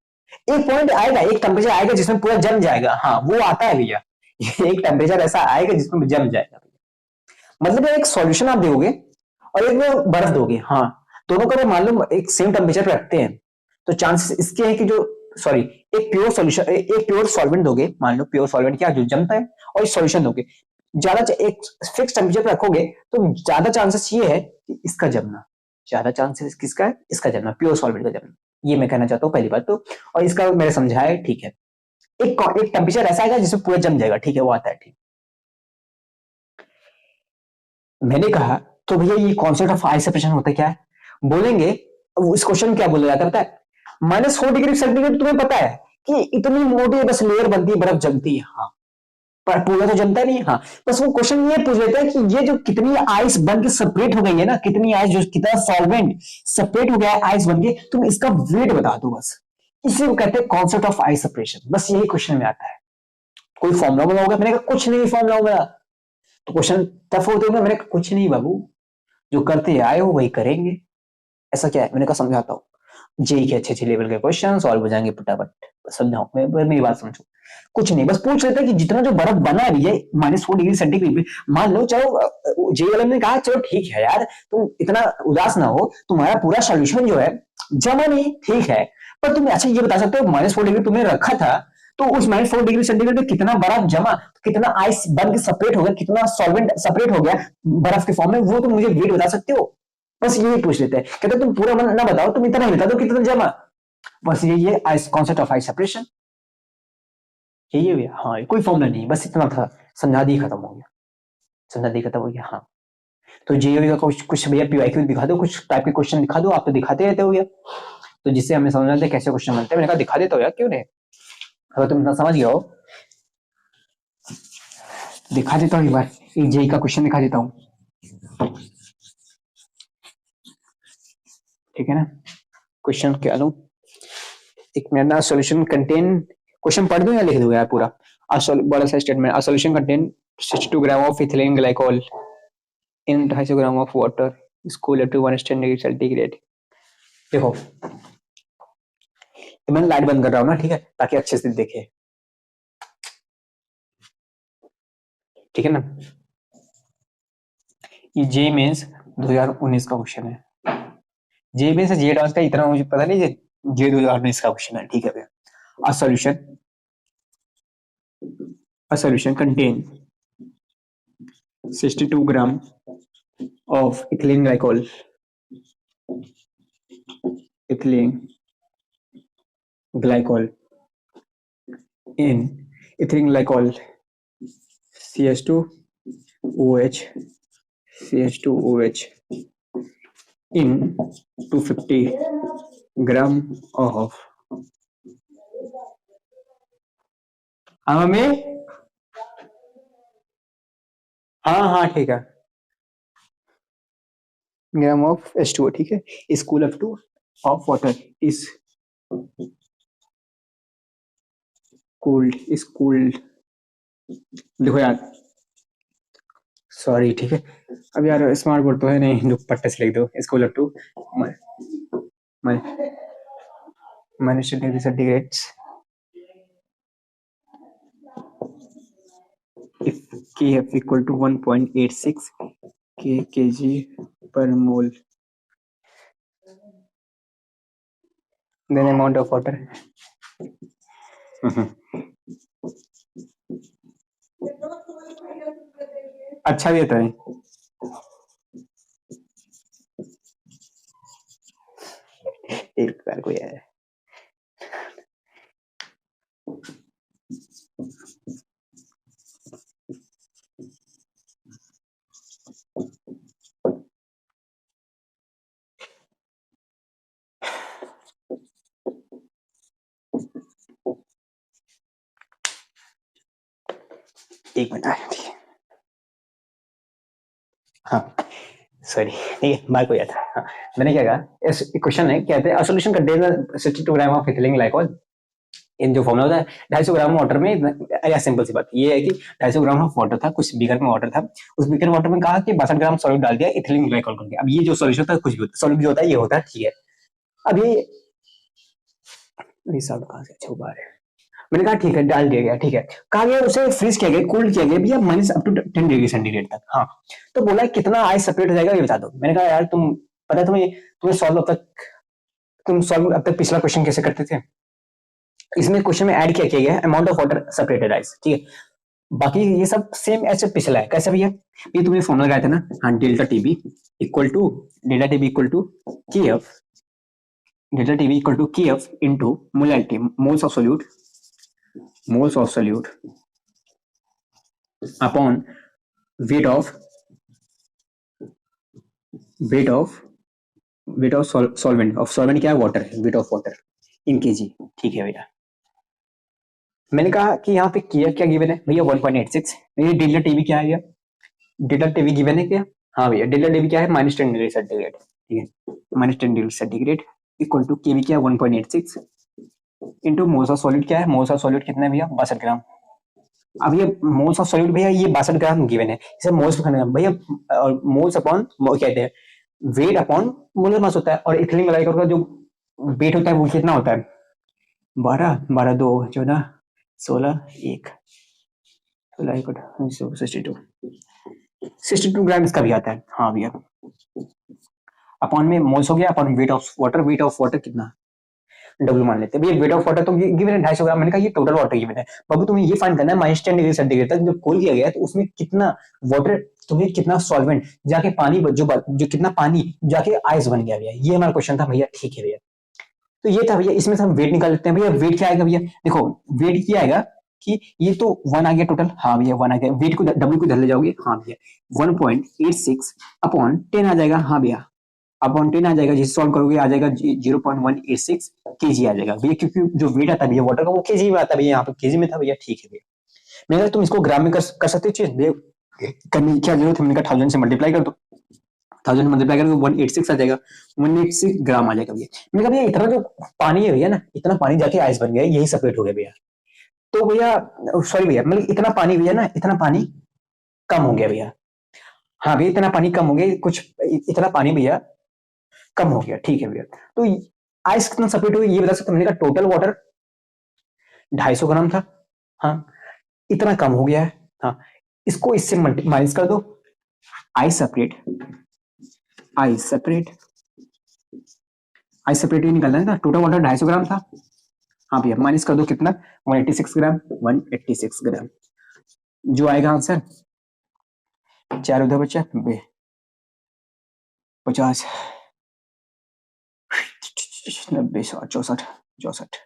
एक पॉइंट आएगा, एक टेम्परेचर आएगा जिसमें पूरा जम जाएगा, हाँ वो आता है भैया। एक टेम्परेचर ऐसा आएगा जिसमें जम जाएगा भैया। मतलब एक सॉल्यूशन आप दोगे और एक बर्फ दोगे, हाँ, दोनों को मान लो एक सेम टेम्परेचर पे रखते हैं, तो चांसेस इसके हैं कि जो सॉरी एक प्योर सॉल्यूशन, एक प्योर सॉल्वेंट दोगे, मान लो प्योर सॉल्वेंट क्या जो जमता है, और एक सॉल्यूशन दोगे, ज्यादा एक फिक्स टेम्परेचर पे रखोगे तो ज्यादा चांसेस ये है कि इसका जमना, ज्यादा चांसेस किसका है? इसका जमना, प्योर सॉल्वेंट का जमना। ये मैं कहना चाहता हूँ पहली बात तो, और इसका मैंने समझाया, ठीक है। एक टेम्परेचर ऐसा आएगा जिसमें पूरा जम जाएगा, ठीक है, वो आता है, ठीक। मैंने कहा तो भैया ये कॉन्सेप्ट ऑफ आई सेपरेशन होता क्या है? बोलेंगे, इस क्वेश्चन क्या बोला जाता है पता है? -4 डिग्री सेंटीग्रेड तुम्हें पता है कि इतनी मोटी बस लेयर बनती है, बर्फ जमती है, हाँ, पर पूरा तो जमता नहीं है, हाँ, बस वो क्वेश्चन ये पूछ लेता है कि ये जो कितनी आइस बन के सेपरेट हो गई है ना, कितनी आइस, जो कितना सॉल्वेंट सेपरेट हो गया है आइस बन के, तुम इसका वेट बता दो बस। इसे वो कहते हैं कॉन्सेप्ट ऑफ आइस सेपरेशन, बस यही क्वेश्चन में आता है। कोई फॉर्मूला बोला होगा, मैंने कहा कुछ नहीं फॉर्मूला होगा, तो क्वेश्चन टफ होते होगा, मैंने कहा कुछ नहीं बाबू, जो करते आए हो वही करेंगे, ऐसा क्या है, मैंने कहा समझाता हूँ, जेई के अच्छे अच्छे लेवल के क्वेश्चन सॉल्व हो जाएंगे फटाफट, समझाओ, मेरी बात समझो, कुछ नहीं, बस पूछ लेते कि जितना जो बर्फ बना रही है -4 डिग्री सेंटीग्रेड पे, मान लो, चलो जेई वाले ने कहा चलो ठीक है यार, तुम इतना उदास ना हो, तुम्हारा पूरा सोल्यूशन जो है जमा नहीं, ठीक है, पर तुम अच्छा ये बता सकते हो -4 डिग्री तुमने रखा था, तो उस -4 डिग्री सेंटीग्रेड पे कितना बर्फ जमा, कितना आइस बन के सेपरेट हो गया, कितना सॉल्वेंट सेपरेट हो गया बर्फ के फॉर्म में, वो तुम मुझे वेट बता सकते हो, बस यही पूछ लेते हैं, कहते तुम पूरा मन ना बताओ, तुम इतना ही बता दो कितना जमा, बस ये ice concept of ice separation, यही है भैया, हाँ, कोई फॉर्मूला नहीं, बस इतना था, समझा दी खत्म हो गया, समझा दी खत्म हो गया, हाँ। तो जेईई का कुछ भैया पीवाईक्यू दिखा दो, कुछ टाइप के क्वेश्चन दिखा दो, आप तो दिखाते रहते हो भैया, तो जिससे हमें समझ आते कैसे क्वेश्चन बनते हैं, मैंने कहा दिखा देता हो यार, क्यों नहीं, अगर तुम इतना समझ गए हो, दिखा देता हूँ एक बार, एक जेईई का क्वेश्चन दिखा देता हूँ, ठीक है ना, क्वेश्चन क्या लूं, एक मिनट ना, सॉल्यूशन कंटेन, क्वेश्चन पढ़ दूं या लिख दूं यार पूरा, बड़ा सा statement, a solution contain 62 gram of ethylene glycol in 250 gram of water is cooled to 110 degree centigrade. देखो, मैं लाइट बंद कर रहा हूँ ना, ठीक है, ताकि अच्छे से देखे, ठीक है ना, ये जे मेंस 2019 का क्वेश्चन है, जे मेंस जे एडवांस का इतना मुझे पता नहीं, जे 2019 का क्वेश्चन है, ठीक है भैया, अ solution contain 62 gram of ethylene glycol in ethylene glycol CH2OH in 250 gram of में, हाँ हाँ ठीक है, ग्राम ऑफ H2O, ठीक है, is cool up two of water is cooled, देखो यार, सॉरी, ठीक है, अब यार स्मार्ट बोर्ड तो है नहीं, दुपट्टे से लिख दो, इसको लग to -2 degree centigrade if Kf equal to 1.86 kg per mole, then amount of water अच्छा देता है, एक बार को यार, एक मिनट, हाँ सॉरी, ठीक है, बात को याद था, हाँ, मैंने क्या कहा, इस क्वेश्चन है, कहते हैं solution contain 62 gram of ethylene glycol, इन जो फॉर्मूला होता है 250 ग्राम वाटर में, या सिंपल सी बात ये है कि 250 ग्राम ऑफ वाटर था, कुछ बीकर में वाटर था, उस बीकर वाटर में कहा कि 62 ग्राम सॉल्यूट डाल दिया इथिलीन ग्लाइकोल करके, अब ये जो सॉल्यूशन था कुछ भी होता है, सॉल्यूट भी होता है, ये होता है, ठीक है, अब ये सब कहां से अच्छा बाहर है, मैंने कहा ठीक है, डाल दिया गया, ठीक है, कहा गया उसे फ्रीज किया गया, कूल्ड किया गया भैया -up to 10 डिग्री सेंटीग्रेड तक, हाँ, तो बोला कितना आइस सेपरेट हो जाएगा ये बता दो, मैंने कहा यार तुम पता है तुम्हें तुम्हें सॉल्व अब तक तुम सॉल्व अब तक पिछला क्वेश्चन कैसे करते थे, इसमें क्वेश्चन में ऐड क्या किया गया, amount of water separated ice, ठीक है, बाकी ये सब सेम ऐसे पिछला है, कैसे भैया, ये तुमने फॉर्मूला लगाया था ना, हाँ, delta T b equal to kf into molality, moles of solute upon weight of solvent क्या है, वाटर है, weight of water in kg, ठीक है भैया, मैंने कहा कि यहाँ पे किया क्या गिवन है भैया 1.86। ये डेल्टा टीवी क्या है भैया, डेल्टा टीवी गिवन है क्या, हाँ भैया डेल्टा टीवी क्या है -10 डिग्री सेंटीग्रेड, ठीक है -10 डिग्री सेंटीग्रेड इक्वल टू केवी क्या है 1.86 इंटू मोल्स ऑफ सॉलिड क्या है, मोल्स ऑफ सॉलिड कितना है भैया 62 ग्राम। अब ये मोल्स ऑफ सॉलिड भैया ये 62 ग्राम गिवन है, इसे मोल्स में खाना भैया, मोल्स अपॉन कहते हैं वेट अपॉन मोलर मास होता है, और इथिलीन ग्लाइकोल का जो वेट होता है वो कितना होता है 12 12 2 14 16 1 62 ग्राम इसका भी आता है, हाँ भैया अपॉन में मोल्स हो गया upon weight of water, weight of water कितना डब्ल्यू मान लेते हैं भैया, वेट ऑफ वाटर तो गिवन है 250 ग्राम, मैंने कहा ये टोटल वाटर गिवन है बाबू, तुम्हें ये फाइंड करना है -10 डिग्री सेंटीग्रेड तक जब कूल किया गया है तो उसमें कितना वाटर, तुम्हें कितना सॉल्वेंट जाके पानी जो कितना पानी जाके आइस बन गया भैया, ये हमारा क्वेश्चन था भैया, ठीक है भैया। तो ये था भैया, इसमें से हम वेट निकाल लेते हैं भैया, वेट क्या आएगा भैया, देखो वेट क्या आएगा कि ये तो 1 आ गया टोटल, हाँ भैया 1 आ गया, वेट को डब्ल्यू को धर ले जाओगे, हाँ भैया 1.86 अपॉन 10 आ जाएगा, हाँ भैया अपॉन 10 आ जाएगा, जिसे सॉल्व करोगे आ जाएगा 0.186 केजी आ जाएगा भैया, क्योंकि जो वेट आता है भैया वाटर का वो केजी में आता है भैया, यहाँ पे केजी में था भैया, ठीक है भैया। मैंने कहा तुम इसको ग्राम में कर सकते हो चीज, करने की क्या जरूरत है, मैंने कहा 1000 से मल्टीप्लाई कर दो, 1000 मल्टीप्लाई करेंगे 186 आ जाएगा, 186 ग्राम आ जाएगा भैया। मैंने कहा भैया इतना जो पानी है भैया ना, इतना पानी जाके आइस बन गया, यही सेपरेट हो गया भैया, तो भैया सॉरी भैया मतलब इतना पानी भैया ना, इतना पानी कम हो गया भैया, हाँ भैया इतना पानी कम हो गया, कुछ इतना पानी भैया कम हो गया, ठीक है भैया। तो आइस कितना सेपरेट हुई ये बता सकते, मैंने कहा टोटल वाटर 250 ग्राम था, हाँ इतना कम हो गया है, हाँ इसको इससे माइनस कर दो, ice separate ice separate ice separate ही निकालना है ना, टोटल वाटर 250 ग्राम था, हाँ भैया माइनस कर दो कितना 186 ग्राम, 186 ग्राम जो आएगा आंसर 4 उधर बचा 50 90 64 64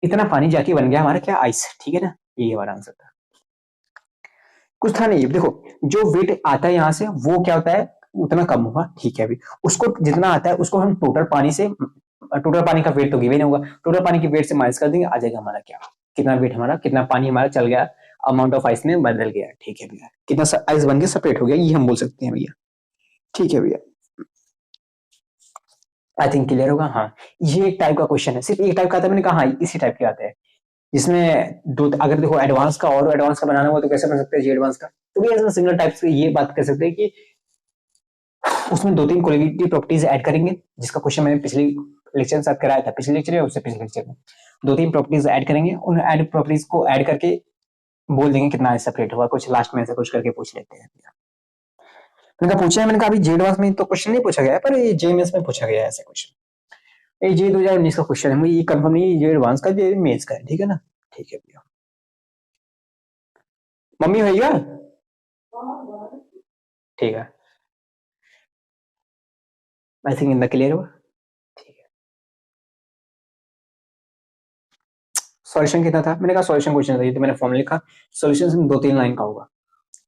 इतना पानी जाके बन गया हमारा क्या आइस, ठीक है ना, ये हमारा आंसर था, कुछ था नहीं। देखो जो वेट आता है यहाँ से वो क्या होता है उतना कम होगा, ठीक है अभी उसको जितना आता है उसको हम टोटल पानी से, टोटल पानी का वेट तो गिवन होगा, टोटल पानी के वेट से माइनस कर देंगे, आ जाएगा हमारा क्या, कितना वेट हमारा, कितना पानी हमारा चल गया, अमाउंट ऑफ आइस में बदल गया, ठीक है भैया, कितना आइस बन के सेपरेट हो गया, ये हम बोल सकते हैं भैया, ठीक है भैया। आई थिंक क्लियर होगा, हाँ ये एक टाइप का क्वेश्चन है, सिर्फ एक टाइप का आता है, मैंने कहा हाँ इसी टाइप के आते हैं, जिसमें दो, अगर देखो एडवांस का और एडवांस का बनाना हुआ तो कैसे बन सकते हैं जी एडवांस का, तो भी ऐसा सिंगल टाइप्स की ये बात कर सकते हैं कि उसमें 2-3 क्वालिटी प्रॉपर्टीज ऐड करेंगे, जिसका क्वेश्चन मैंने पिछले लेक्चर में साथ कराया था, पिछले लेक्चर में उससे पिछले लेक्चर में 2-3 प्रॉपर्टीज ऐड करेंगे, उन ऐड प्रॉपर्टीज को ऐड करके बोल देंगे कितना सेपरेट हुआ, कुछ लास्ट में ऐसा कुछ करके पूछ लेते हैं। मैंने कहा पूछा है, मैंने कहा अभी जे एडवांस में तो क्वेश्चन नहीं पूछा गया है, पर ये जेएमएस में पूछा गया है ऐसा क्वेश्चन, ये जे 2019 का क्वेश्चन है, मुझे ये कंफर्म नहीं जे एडवांस का जे मेंस का है, ठीक है ना, ठीक है भैया। मम्मी भैया ठीक है, I think in the clear हुआ, ठीक है। सॉल्यूशन कितना था, मैंने कहा सॉल्यूशन क्वेश्चन था, ये तो मैंने फॉर्म लिखा, सॉल्यूशन 2-3 लाइन का होगा,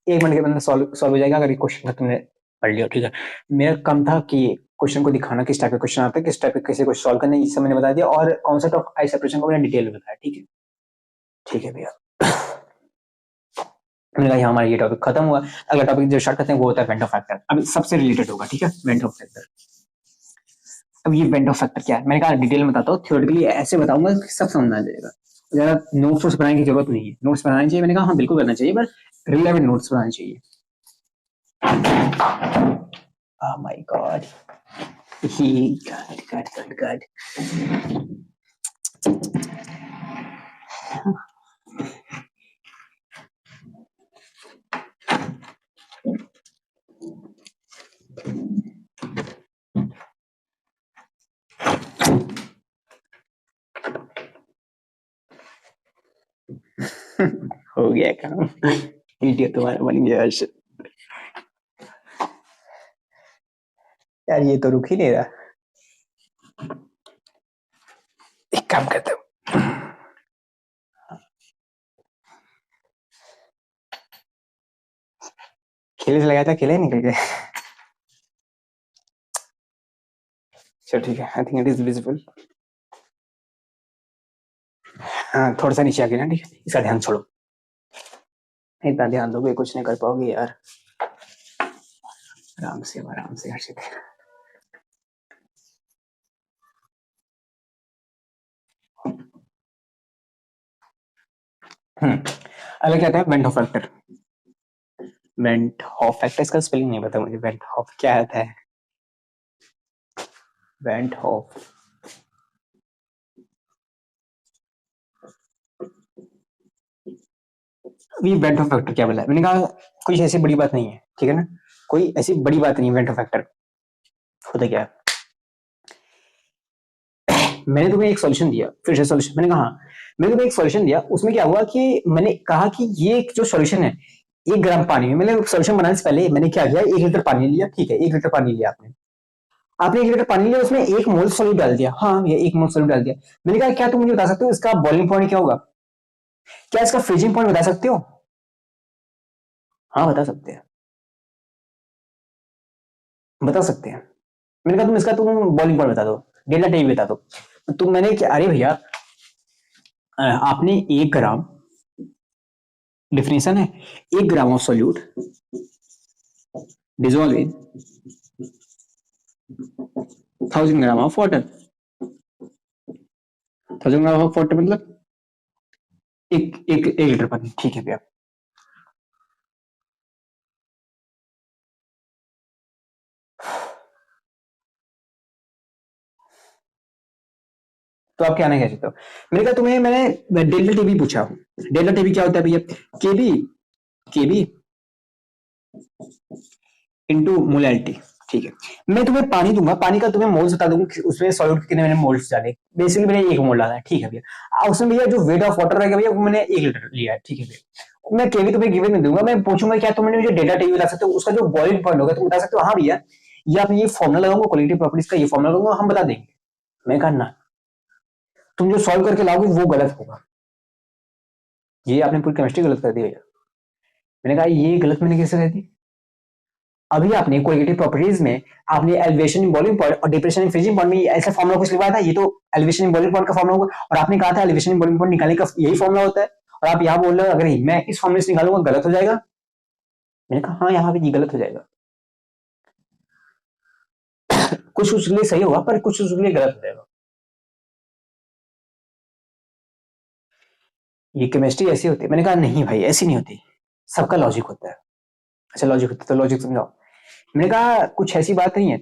1 मिनट के अंदर सॉल्व हो जाएगा, अगर ये क्वेश्चन तुमने पढ़ लिया, ठीक है। मेरा काम था कि क्वेश्चन को दिखाना किस टाइप का क्वेश्चन आता है, किस टाइप के कैसे को सॉल्व करना है, ये सब मैंने बता दिया, और कॉन्सेप्ट ऑफ आई सेपरेशन को मैंने डिटेल में बताया, ठीक है, ठीक है भैया। मैंने कहा हमारा ये टॉपिक खत्म हुआ, अगला टॉपिक जो स्टार्ट करते हैं वो होता है वेंट ऑफ फैक्टर, अब सबसे रिलेटेड होगा, ठीक है, वेंट ऑफ फैक्टर। अब ये वेंट ऑफ फैक्टर क्या है, मैंने कहा डिटेल में बताता हूँ, थ्योरेटिकली ऐसे बताऊंगा कि सब समझ आ जाएगा, ज्यादा नोट्स बनाने की जरूरत नहीं है, नोट्स बनाने चाहिए, मैंने कहा हाँ बिल्कुल करना चाहिए, पर रिलेवेंट नोट्स बनाने चाहिए। Oh my god. God. हो गया काम, वीडियो तुम्हारा बन गया यार, ये तो रुक ही नहीं रहा, एक काम करता हूँ, खेले से लगाया था, खेले निकल गए, चलो ठीक है, आई थिंक इट इज विजिबल, हाँ थोड़ा सा नीचे आ गया ना, ठीक है, इसका ध्यान छोड़ो, इतना ध्यान दोगे कुछ नहीं कर पाओगे यार। आराम से हर्षित। अगला क्या आता है, went of factor. Went of factor, इसका स्पेलिंग नहीं पता मुझे, वेंट ऑफ क्या आता है, वेंट ऑफ। अभी वेंट ऑफ फैक्टर क्या बोला है, मैंने कहा कोई ऐसी बड़ी बात नहीं है, ठीक है ना, कोई ऐसी बड़ी बात नहीं है। वेंट ऑफ फैक्टर होता क्या है, मैंने तुम्हें एक सॉल्यूशन दिया, फिर से सॉल्यूशन, मैंने कहा मैंने तुम्हें एक सॉल्यूशन दिया, उसमें क्या हुआ कि मैंने कहा कि ये जो सॉल्यूशन है 1 ग्राम पानी में, मैंने सॉल्यूशन बनाने से पहले मैंने क्या किया, 1 लीटर पानी लिया, ठीक है, 1 लीटर पानी लिया आपने, आपने 1 लीटर पानी लिया, उसमें 1 मोल सॉल्यूट डाल दिया, हाँ ये 1 मोल सॉल्यूट डाल दिया। मैंने कहा क्या तुम मुझे बता सकते हो इसका बॉइलिंग पॉइंट क्या होगा, क्या इसका फ्रीजिंग पॉइंट बता सकते हो? हाँ बता सकते हैं, बता सकते हैं। मैंने कहा तुम बॉइलिंग पॉइंट बता दो, डेल्टा टी बता दो। तो मैंने क्या, अरे भैया आपने 1 ग्राम, डिफिनेशन है 1 gram of solute dissolve in 1000 gram of water. 1000 gram of water मतलब एक लीटर पानी, ठीक है भैया। तो आप क्या कहना चाहते हो, मैंने कहा तुम्हें मैंने डेल्टा टीबी पूछा, डेल्टा टीबी क्या होता है भैया, केबी केबी इनटू मोलैलिटी, ठीक है। मैं तुम्हें पानी दूंगा, पानी का तुम्हें मोल्स बता दूंगा, उसमें सॉल्यूट कितने मैंने मोल्स डाले, बेसिकली मैंने 1 मोल डाला है, ठीक है भैया। उसमें भैया जो वेट ऑफ वाटर रहेगा भैया वो मैंने 1 लीटर लिया है, ठीक है भैया। मैं केवी तुम्हें गिवन नहीं दूंगा, मैं पूछूंगा क्या तुमने मुझे डेटा टीवी बता सकते हो, उसका जो बॉइलिंग पॉइंट होगा तुम बता सकते हो, हाँ भैया ये आप ये फॉर्मुला लगाऊंगा, क्वालिटी प्रॉपर्टीज का ये फॉर्मुला लगाऊंगा, हम बता देंगे। मैं कहा ना, तुम जो सॉल्व करके लाओगे वो गलत होगा, ये आपने पूरी केमिस्ट्री गलत कर दी भैया। मैंने कहा ये गलत मैंने कैसे कर दी, अभी आपने क्वालिटी प्रॉपर्टीज में आपने एलिवेशन इन बॉइलिंग पॉइंट और डिप्रेशन इन फ्रीजिंग पॉइंट में ऐसा फॉर्मुला कुछ लिखवाया था, ये तो एलिवेशन इन बॉइलिंग पॉइंट का फॉर्मुला होगा, और आपने कहा था एलिवेशन इन बॉइलिंग पॉइंट निकालने का यही फॉर्मुला होता है, और आप यहाँ बोल रहे हो अगर मैं इस फॉर्मुले से निकालूंगा गलत हो जाएगा। मैंने कहा हाँ यहाँ पे ये गलत हो जाएगा, कुछ उसके लिए सही होगा पर कुछ उसके लिए गलत हो जाएगा। ये केमिस्ट्री ऐसी होती है, मैंने कहा नहीं भाई ऐसी नहीं होती, सबका लॉजिक होता है। अच्छा लॉजिक होता है तो लॉजिक समझाओ, मैंने कहा कुछ ऐसी बात नहीं है,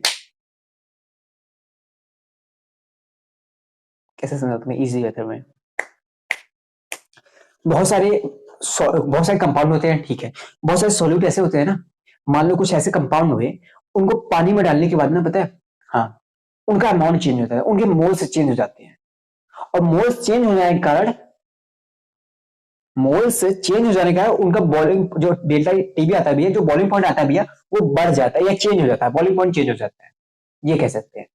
कैसे समझाओ तुम्हें इजी मेथड में, बहुत सारे कंपाउंड होते हैं, ठीक है, बहुत सारे सॉल्यूट ऐसे होते हैं ना, मान लो कुछ ऐसे कंपाउंड हुए, उनको पानी में डालने के बाद ना पता है, हाँ उनका अमाउंट चेंज होता है, उनके मोल्स चेंज हो जाते हैं, और मोल्स चेंज हो जाने के कारण, मोल्स चेंज हो जाने का उनका बॉइलिंग जो डेल्टा टीबी आता है भैया, जो बॉइलिंग पॉइंट आता है भैया वो बढ़ जाता है या चेंज हो जाता है, बॉइलिंग पॉइंट चेंज हो जाता है, ये कह सकते हैं।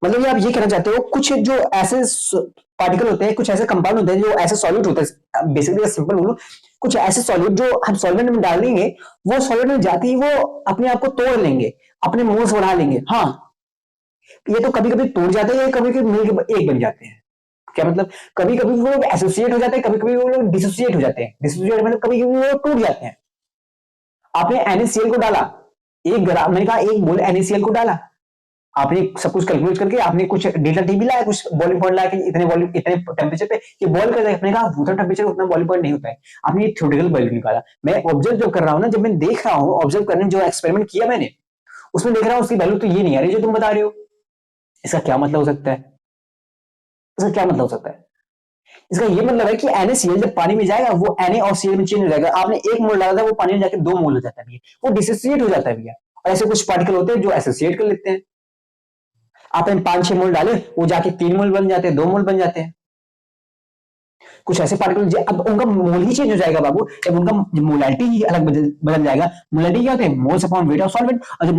मतलब ये आप ये कहना चाहते हो कुछ जो ऐसे पार्टिकल होते हैं, कुछ ऐसे कंपाउंड होते हैं जो ऐसे सॉल्यूट होते हैं, बेसिकली सिंपल बोलो, कुछ ऐसे सॉल्यूट जो हम सॉल्वेंट में डाल देंगे, वो सॉल्वेंट में जाते ही वो अपने आप को तोड़ लेंगे, अपने मोल्स बढ़ा लेंगे, हाँ ये तो कभी कभी टूट जाते हैं, कभी कभी मिलकर एक बन जाते हैं। क्या मतलब, कभी कभी वो लोग एसोसिएट हो जाते हैं, कभी कभी वो लोग डिसोसिएट हो जाते हैं, डिसोसिएट मतलब कभी कभी वो लोग टूट जाते हैं। आपने NaCl को डाला, 1 ग्राम, मैंने कहा 1 मोल NaCl को डाला, आपने सब कुछ कैलकुलेट करके आपने कुछ डेल्टा टी भी लाया, कुछ बॉइलिंग पॉइंट लाया कि इतने वॉल्यूम इतने टेम्परेचर पे ये बॉइल कर देगा, मैंने कहा उतना टेम्परेचर उतना बॉइलिंग पॉइंट नहीं होता है, आपने थ्योरेटिकल वैल्यू निकाला। मैं ऑब्जर्व जब कर रहा हूँ ना, जब मैं देख रहा हूँ, ऑब्जर्व करने जो एक्सपेरिमेंट किया मैंने उसमें देख रहा हूँ उसकी वैल्यू तो ये नहीं आ रही जो तुम बता रहे हो, इसका क्या मतलब हो सकता है, इसका क्या मतलब हो सकता है, इसका ये मतलब है कि NaCl जब पानी में जाएगा वो Na और Cl में चेंज हो जाएगा, आपने 1 मोल डाला था वो पानी में जाकर 2 मोल हो जाता है भैया, वो डिसोसिएट हो जाता है भैया, और ऐसे कुछ पार्टिकल होते हैं जो एसोसिएट कर लेते हैं, आपने 5-6 मोल डाले वो जाके 3 मोल बन जाते हैं, 2 मोल बन जाते हैं। कुछ ऐसे पार्टिकल अब उनका मोल ही चेंज हो जाएगा बाबू, जब उनका मोलैलिटी ही अलग बदल जाएगा। मोलैलिटी क्या होते हैं, moles upon weight of solvent, और जब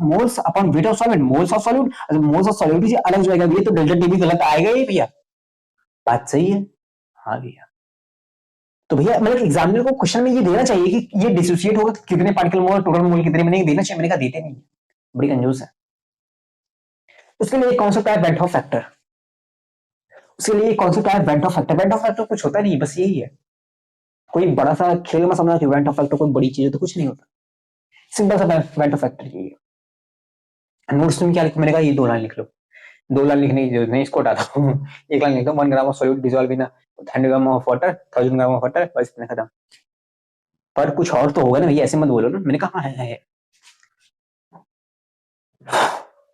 moles upon weight of solvent, moles of solute, moles of solute से अलग हो जाएगा भैया, तो डेल्टा टी भी गलत आएगा ही भैया, बात सही है, हाँ भैया। तो भैया मतलब एग्जामिनर को क्वेश्चन में ये देना चाहिए कि ये डिसोसिएट होगा कितने पार्टिकल मोल, टोटल मोल कितने, मैंने देना चाहिए, मैंने कहा देते नहीं, बड़ी कंजूस है। उसके लिए एक कॉन्सेप्ट है वेंट ऑफ फैक्टर, उसके लिए कॉन्सेप्ट है went of factor. Went of factor कुछ होता नहीं, बस यही है, कोई बड़ा सा खेल में समझना कि वेंट ऑफ फैक्टर कोई बड़ी चीज है, तो कुछ नहीं होता, सिंपल सा वेंट ऑफ फैक्टर यही है। नोट्स में क्या लिखो, मैंने कहा ये 2 लाइन लिख लो, 2 लाइन लिखने की जरूरत नहीं, इसको हटा दो। एक लाइन लिख दो, 1 gram of solute dissolve in 100 gram of water, 1000 gram of water, बस इतना खत्म। पर कुछ और तो होगा ना, ये ऐसे मत बोलो ना। मैंने कहा है।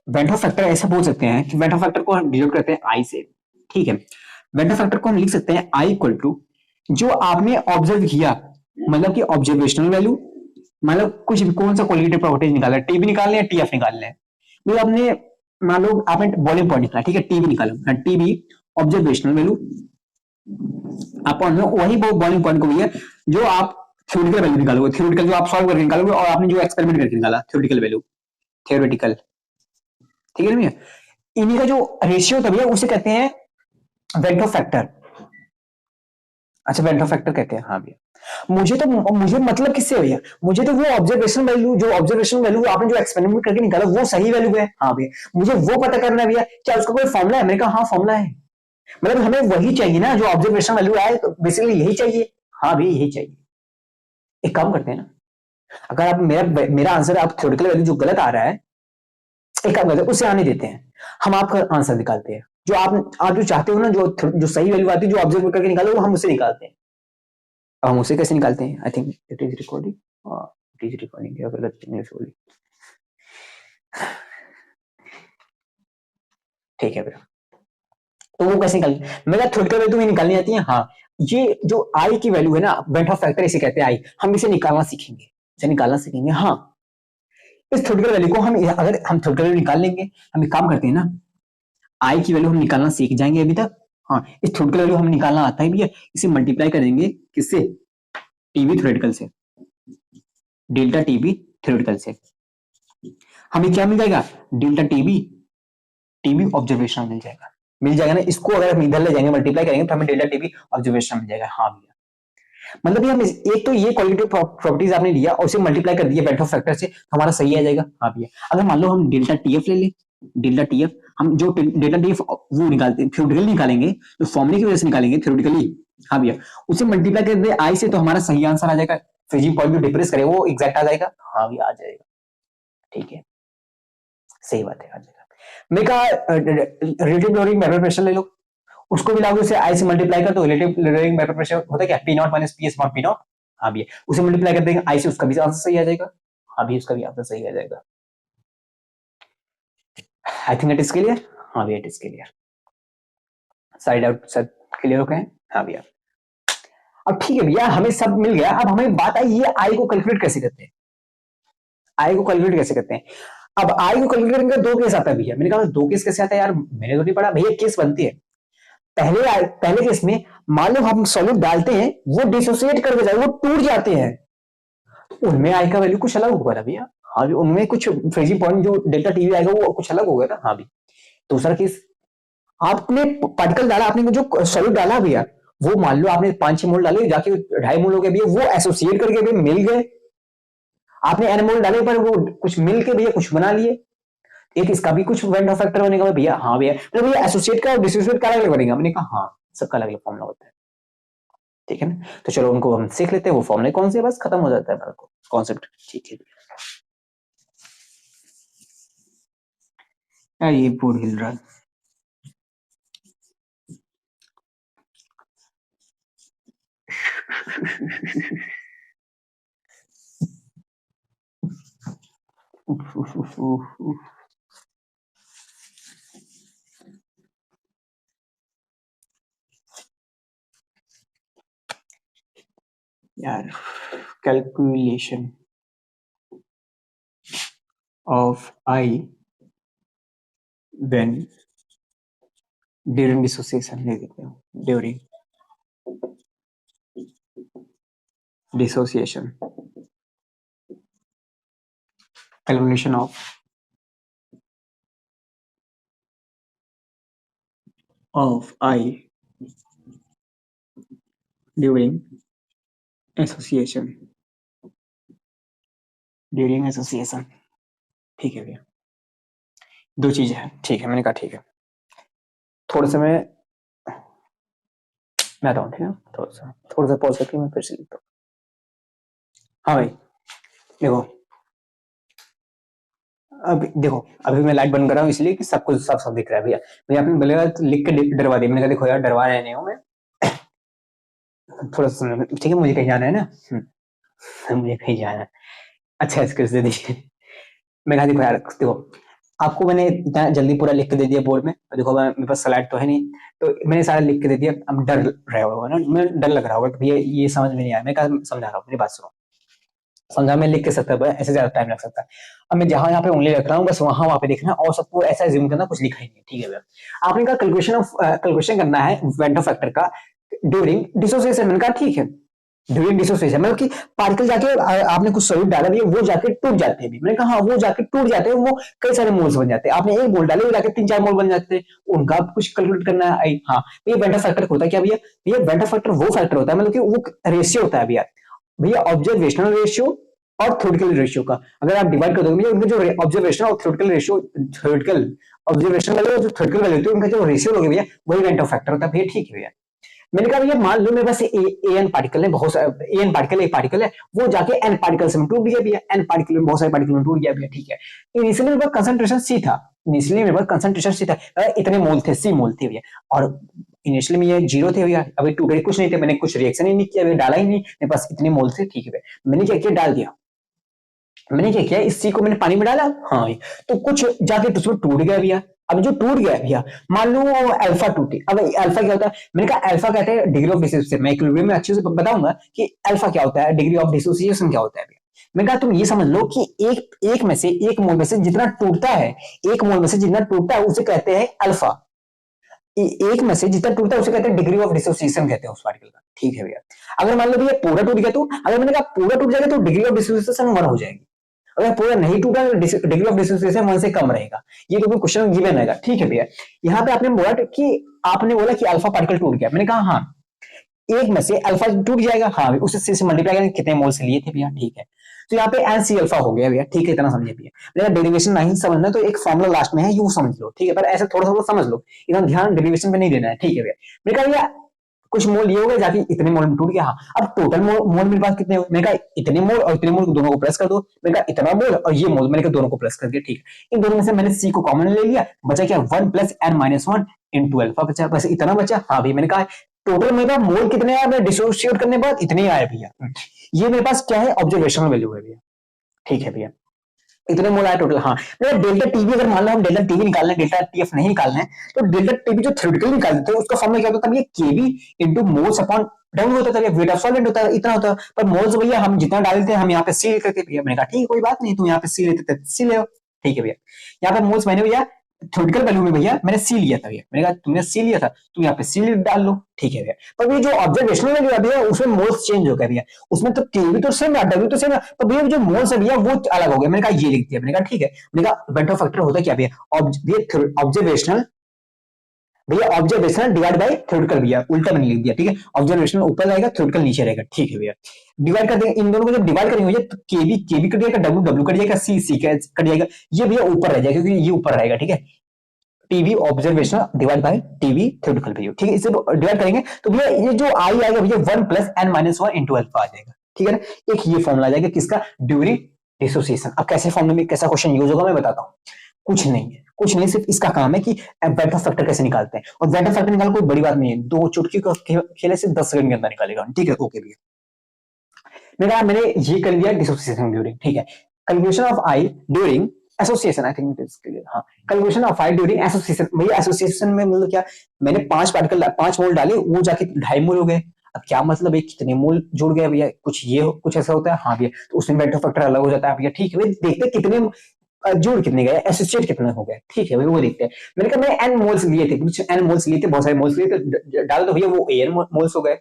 वेंट ऑफ फैक्टर ऐसा बोल सकते हैं कि वेंट ऑफ फैक्टर को हम डिनोट करते हैं आई से, ठीक है। वेंट ऑफ फैक्टर को हम लिख सकते हैं आई इक्वल टू जो आपने ऑब्जर्व किया, मतलब कि ऑब्जर्वेशनल वैल्यू, मतलब कुछ भी कौन सा क्वालिटेटिव प्रॉपर्टीज निकालना है, टीबी निकालने हैं, टीएफ निकालने हैं। मतलब आपने मान लो आपने बॉइलिंग पॉइंट निकाला, ठीक है, टीबी निकालो, टीबी ऑब्जर्वेशनल वैल्यू अपॉन वही बॉइलिंग पॉइंट को भी है जो आप थ्योरेटिकल वैल्यू निकालोगे, थ्योरेटिकल जो आप सॉल्व करके निकालोगे, और आपने जो एक्सपेरिमेंट करके निकाला थ्योरेटिकल वैल्यू, थ्योरेटिकल, ठीक है ना भैया। इन्हीं का जो रेशियो था भैया उसे कहते हैं वेंट ऑफ फैक्टर। अच्छा, वेंट ऑफ फैक्टर कहते हैं, हाँ भैया। मुझे मतलब किससे है भैया, मुझे तो वो ऑब्जर्वेशन वैल्यू, जो ऑब्जर्वेशन वैल्यू आपने जो एक्सपेरिमेंट करके निकाला वो सही वैल्यू है, हाँ भैया, मुझे वो पता करना है भैया, क्या उसका कोई फॉर्मूला है। मैंने कहा हाँ फॉर्मूला है, मतलब हमें वही चाहिए ना जो ऑब्जर्वेशन वैल्यू आए, तो बेसिकली यही चाहिए, हाँ भैया यही चाहिए। एक काम करते हैं ना, अगर आप मेरा आंसर आप थ्योरेटिकल वैल्यू जो गलत आ रहा है, एक काम करते हैं उसे आने देते हैं, हम आपका आंसर निकालते हैं, जो आप जो चाहते हो ना, जो सही वैल्यू आती है, जो ऑब्जर्व करके निकालो, वो हम उसे निकालते हैं। अब हम उसे कैसे निकालते हैं, आई think it is recording, it is recording, या गलत इंग्लिश बोली, ठीक है भैया। तो वो कैसे निकालें, मेरा थ्योरेटिकल वैल्यू तुम्हें निकालनी आती है, हाँ। ये जो आई की वैल्यू है ना, वेंट ऑफ फैक्टर इसे कहते हैं आई, हम इसे निकालना सीखेंगे, इसे निकालना सीखेंगे, हाँ। इस थ्योरेटिकल वैल्यू को हम, अगर हम थ्योरेटिकल वैल्यू निकाल लेंगे, हम एक काम करते हैं ना, आई की वैल्यू हम निकालना सीख जाएंगे अभी तक, हाँ। इस थ्योरेटिकल वैल्यू हमें निकालना आता है भैया, इसे मल्टीप्लाई करेंगे किससे, टीबी थ्योरेटिकल से, डेल्टा टीबी थ्योरेटिकल से, हमें क्या मिल जाएगा, डेल्टा टीबी, टीबी ऑब्जर्वेशन मिल जाएगा ना। इसको अगर हम इधर ले जाएंगे मल्टीप्लाई करेंगे तो हमें डेल्टा टीबी ऑब्जर्वेशन मिल जाएगा, हाँ भैया। मतलब ये हम एक तो ये क्वालिटेटिव प्रॉपर्टीज आपने लिया और उसे मल्टीप्लाई कर दिया वेंट ऑफ फैक्टर से, हमारा सही आ जाएगा, हाँ भैया। अगर मान लो हम डेल्टा टीएफ ले लें, डेल्टा टीएफ, हम जो डेल्टा टीएफ वो निकालते हैं थ्योरेटिकली निकालेंगे, जो फॉर्मूले की वजह से निकालेंगे थ्योरेटिकली, हाँ भैया, उसे मल्टीप्लाई कर दे आई से, तो हमारा सही आंसर आ जाएगा। फ्रीजिंग पॉइंट जो डिप्रेस करे वो एग्जैक्ट आ जाएगा, हाँ भैया आ जाएगा, ठीक है, सही बात है, आ जाएगा। मैं कहा रिलेटिव लोअरिंग वेपर प्रेशर ले लो, उसको मिलाओगे, उसे आई से मल्टीप्लाई कर दो, रिलेटिव लोअरिंग वेपर प्रेशर होता है क्या, P not minus P S not P not, हाँ भैया, उसे मल्टीप्लाई कर देंगे आई से, उसका भी आंसर सही आ जाएगा, हाँ भैया उसका भी आंसर सही आ जाएगा। आई थिंक इट इज क्लियर, हाँ भैया it is clear, side out सब क्लियर हो गए, हाँ भैया। अब ठीक है भैया, हमें सब मिल गया, अब हमें बात आई ये आई को कैलकुलेट कैसे करते हैं, आई को कैलकुलेट कैसे करते हैं। अब आई को कैलकुलेट करने का 2 केस आता है भैया। मैंने कहा 2 केस कैसे आता है यार, मैंने तो नहीं पढ़ा भैया। केस बनती है, पहले केस में मान लो हम सॉल्यूट डालते हैं, वो डिसोसिएट करके जाए, वो टूट जाते हैं, तो उनमें आई का वैल्यू कुछ अलग होगा ना भैया, हाँ भी उनमें कुछ फ्रीजिंग पॉइंट जो डेल्टा टीवी आएगा वो कुछ अलग होगा ना, हाँ भी। दूसरा केस, आपने पार्टिकल डाला, आपने जो सॉल्यूट डाला भैया, वो मान लो आपने 5-6 मोल डाले, जाके 2.5 मोल हो गए भैया, वो एसोसिएट करके भैया मिल गए। आपने एन मोल डाले पर वो कुछ मिल के भैया कुछ बना लिए, एक इसका भी कुछ वेंट ऑफ फैक्टर बनेगा भैया, हाँ भैया। तो भैया एसोसिएट का और डिसोसिएट का अलग अलग बनेगा, मैंने कहा हाँ सबका अलग अलग फॉर्मूला होता है, ठीक है ना। तो चलो उनको हम सीख लेते हैं, वो फॉर्मूले कौन से, बस खत्म हो जाता है कॉन्सेप्ट, ठीक है। यार ये बोर्ड हिल रहा है, यार calculation of I when during dissociation ले देते हो, during dissociation, calculation of i during association, during association, ठीक है भैया। 2 चीजें हैं, ठीक है, मैंने कहा ठीक है। थोड़ा सा मैं मैं आता हूँ, ठीक है, थोड़ा सा पॉज करके मैं फिर से लिखता हूँ। हाँ भाई देखो, अब देखो अभी मैं लाइट बंद कर रहा हूँ इसलिए कि सब कुछ साफ साफ दिख रहा है भैया। भैया आपने बोलेगा तो लिख के डरवा दिया, मैंने कहा देखो यार डरवा रहे नहीं हूँ मैं, थोड़ा सा ठीक है, मुझे कहीं जाना है ना, मुझे कहीं जाना है। अच्छा एक्सक्यूज दे दीजिए। मैं कहा देखो यार देखो, आपको मैंने इतना जल्दी पूरा लिख के दे दिया बोर्ड में, देखो मेरे पास स्लाइड तो है नहीं, तो मैंने सारा लिख के दे दिया। अब डर रहा होगा ना, मैं डर लग रहा होगा कि भैया ये समझ में नहीं आया, मैं कहा समझा रहा हूँ, मेरी बात सुनो, समझा मैं लिख के सकता है, ऐसे ज्यादा टाइम लग सकता है। अब मैं जहां यहाँ पे उंगली रख रहा हूँ बस वहां पे देखना और सबको ऐसा ज्यूम करना, कुछ लिखा ही नहीं, ठीक है भैया। आपने कहा कैलकुलेशन करना है वेंडर फैक्टर का ड्यूरिंग डिसोसिएशन, मैंने कहा ठीक है, ड्यूरिंग डिसोसिएशन मतलब कि पार्टिकल जाके आपने कुछ सॉल्यूट डाला भी है, वो जाके टूट जाते हैं भी, मैंने कहा हाँ वो जाके टूट जाते हैं, वो कई सारे मोल्स बन जाते हैं। आपने एक मोल डाले वो जाके 3-4 मोल बन जाते हैं, उनका कुछ कैलकुलेट करना है। हाँ ये वेंडर फैक्टर होता है क्या भैया, ये वेंडर फैक्टर वो फैक्टर होता है मतलब कि वो रेशियो होता है भैया, भैया ऑब्जर्वेशनल रेशियो और थ्योरेटिकल रेशियो का अगर आप डिवाइड कर दोगे, उनके जो ऑब्जर्वेशन और theoretical ratio, theoretical observation value और जो थ्योरेटिकल वैल्यू होती है उनका जो रेशियो लोगे भैया वही वेंडर फैक्टर होता है भैया, ठीक है भैया। मैंने कहा भैया मान लो मेरे पास एन पार्टिकल है, बहुत सारे एन पार्टिकल, एक पार्टिकल है वो जाके एन पार्टिकल्स में टूट गया भैया, एन पार्टिकल में बहुत सारे पार्टिकल में टूट गया भैया, ठीक है। इनिशियली मेरे पास कंसंट्रेशन सी था, इनिशियली मेरे पास कंसंट्रेशन सी था, इतने मोल थे, सी मोल थे भैया, और इनिशियली में ये 0 थे भैया, अभी टूटे कुछ नहीं थे, मैंने कुछ रिएक्शन ही नहीं किया भैया, डाला ही नहीं, मेरे पास इतने मोल थे, ठीक है भैया। मैंने क्या किया, डाल दिया, मैंने क्या किया इस सी को मैंने पानी में डाला, हाँ भाई, तो कुछ जाके उसमें टूट गया भैया। अब जो टूट गया भैया मान लो अल्फा टूटे, अब अल्फा क्या होता है, मैंने कहा अल्फा कहते हैं डिग्री ऑफ डिसोसिएशन, मैं इक्विलिब्रियम में अच्छे से बताऊंगा कि अल्फा क्या होता है, डिग्री ऑफ डिसोसिएशन क्या होता है भैया। मैंने कहा तुम ये समझ लो कि एक में से, एक मोल में से जितना टूटता है, एक मोल में से जितना टूटता है उसे कहते हैं अल्फा, एक में से जितना टूटता है उसे कहते हैं डिग्री ऑफ डिसोसिएशन कहते हैं उस पार्टिकल का, ठीक है भैया। अगर मान लो भैया पूरा टूट गया, तो अगर मैंने कहा पूरा टूट जाएगा तो डिग्री ऑफ डिसोसिएशन 1 हो जाएगी, अगर पूरा नहीं टूटा तो डिग्री ऑफ डिसोसिएशन 1 से कम रहेगा, ये तो क्वेश्चन गिवन रहेगा, ठीक है भैया। यहाँ पे आपने बोला कि अल्फा पार्टिकल टूट गया, मैंने कहा हाँ एक में से अल्फा टूट जाएगा, हाँ उसे सी से मल्टीप्लाई करेंगे, कितने मोल से लिए थे भैया, ठीक है। तो यहाँ पे एन सी अल्फा हो गया भैया, ठीक है, इतना समझे भैया। मेरा डेरिवेशन नहीं समझना तो एक फॉर्मुला लास्ट में है यू समझ लो, ठीक है, पर ऐसे थोड़ा थोड़ा समझ लो, इतना ध्यान डेरिवेशन पे नहीं देना है, ठीक है भैया। मैंने कहा भैया कुछ मोल ये हो गए जाके इतने मोल में टूट गया, हाँ अब टोटल मोल मेरे पास कितने हुए, मैंने कहा इतने मोल और इतने मोल दोनों को प्लस कर दो, मैंने कहा इतना मोल और ये मोल, मैंने कहा दोनों को प्लस कर दिया, ठीक है। इन दोनों में से मैंने सी को कॉमन ले लिया, बचा क्या 1 plus n minus 1 into alpha बचा, बस इतना बचा, हाँ भाई। मैंने कहा टोटल मेरे पास मोल कितने आए, मैं डिसोसिएट करने के बाद इतने आए भैया, ये मेरे पास क्या है ऑब्जर्वेशनल वैल्यू है भैया, ठीक है भैया, इतने मोल आया टोटल। हाँ मतलब डेल्टा टीवी अगर मान लो हम डेल्टा टीवी निकालना है, डेल्टा टीएफ नहीं निकालना है, तो डेल्टा टीवी जो थ्योरेटिकली निकाल देते हैं उसका फॉर्मूला क्या होता है, केवी इनटू मोल्स अपॉन डब्ल्यू होता है, वेट ऑफ सॉल्वेंट होता है, इतना होता है। पर मोल्स भैया हम जितना डालते हैं हम यहाँ पे सी लेते थे भैया, मैंने कहा ठीक है कोई बात नहीं, तुम यहाँ पे सी लेते थे सी ले, ठीक है भैया। यहाँ पे मोल्स मैंने भैया थ्योरेटिकल वैल्यू में भैया मैंने सी लिया था भैया, मैंने कहा तुमने सी लिया था तुम यहाँ पे सी डाल लो, ठीक है भैया। पर ये जो ऑब्जर्वेशनल वैल्यू है भैया उसमें मोल्स चेंज हो गया भैया, उसमें तो केवी तो सेम है, डब्ल्यू तो सेम है, पर भैया जो मोल्स है भैया वो अलग हो गया। मैंने कहा ये लिख दिया, मैंने कहा ठीक है। मैंने कहा वेक्टर फैक्टर होता क्या भैया, ऑब्जर्वेशनल भैया, ऑब्जर्वेशनल डिवाइड बाय थ्योरेटिकल भैया, उल्टा मैंने लिख दिया, ठीक है। ऑब्जर्वेशनल ऊपर रहेगा, थ्योरेटिकल नीचे रहेगा, ठीक है भैया। डिवाइड कर देंगे इन दोनों को, जब डिवाइड करेंगे भैया तो केवी कट जाएगा, डब्ल्यू कट जाएगा, सी कट जाएगा, ये भैया ऊपर रह जाएगा क्योंकि ये ऊपर रहेगा, ठीक है। TV observational divide by TV theoretical value, ठीक है। इसे डिवाइड करेंगे तो भैया ये जो आई आएगा भैया 1 plus n minus 1 into alpha आ जाएगा, ठीक है ना। एक ये फॉर्मूला आ जाएगा किसका, ड्यूरिंग डिसोसिएशन। अब कैसे फॉर्मूले में कैसा क्वेश्चन यूज होगा मैं बताता हूँ, कुछ नहीं है, कुछ नहीं, सिर्फ इसका काम है कि वेक्टर फैक्टर कैसे निकालते हैं, और वेक्टर फैक्टर निकालना कोई बड़ी बात नहीं है, 2 चुटकी को खेले से 10 सेकंड के अंदर निकालेगा, ठीक है, ओके भैया। मैंने ये कर लिया डिसोसिएशन ड्यूरिंग, ठीक है। Calculation of i during association, I think it is clear, हाँ। Calculation of i during association, भैया एसोसिएशन में मतलब क्या, मैंने 5 मोल डाले वो जाके 2.5 मोल हो गए। अब क्या मतलब है कितने मोल जुड़ गए भैया, कुछ ये कुछ ऐसा होता है, हाँ भैया, तो उसमें वेक्टर फैक्टर अलग हो जाता है भैया, ठीक है। देखते कितने जोड़ कितने गए, एसोसिएट कितने हो गए, ठीक है भाई, वो देखते हैं। मैंने कहा मैंने एन मोल्स लिए थे, कुछ एन मोल्स लिए थे, बहुत सारे मोल्स लिए थे, डाल दो भैया वो एन मोल्स हो गए,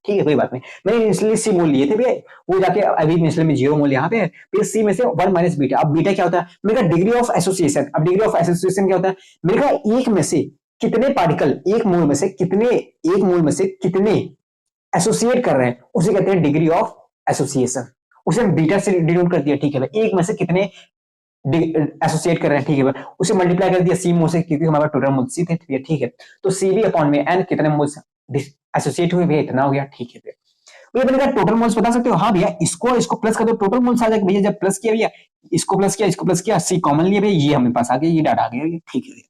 ठीक है कोई बात नहीं। मैंने इनिशियली सी मोल लिए थे भैया, वो जाके अभी इनिशियली में 0 मोल यहाँ पे है, फिर सी में से 1 माइनस बीटा। अब बीटा क्या होता है, मैंने कहा डिग्री ऑफ एसोसिएशन। अब डिग्री ऑफ एसोसिएशन क्या होता है, मैंने कहा एक में से कितने पार्टिकल, एक मोल में से कितने एसोसिएट कर रहे हैं उसे कहते हैं डिग्री ऑफ एसोसिएशन, उसे हम बीटा से डिनोट कर दिया, ठीक है भाई। एक में से कितने एसोसिएट कर रहे हैं, ठीक है भाई, उसे मल्टीप्लाई कर दिया सी मोल से क्योंकि हमारे टोटल मोल सी थे, ठीक है। तो सी बी अपॉन में एन कितने मोल एसोसिएट हुए भैया, इतना हो गया, ठीक है भैया। मैंने कहा टोटल मोल्स बता सकते हो, हाँ भैया, इसको प्लस कर दो, टोटल मोल्स आ जाएगा भैया। जब प्लस किया भैया, इसको प्लस किया, सी कॉमन लिया भैया, ये हमें पास आ गया, ये डाटा आ गया, ठीक है।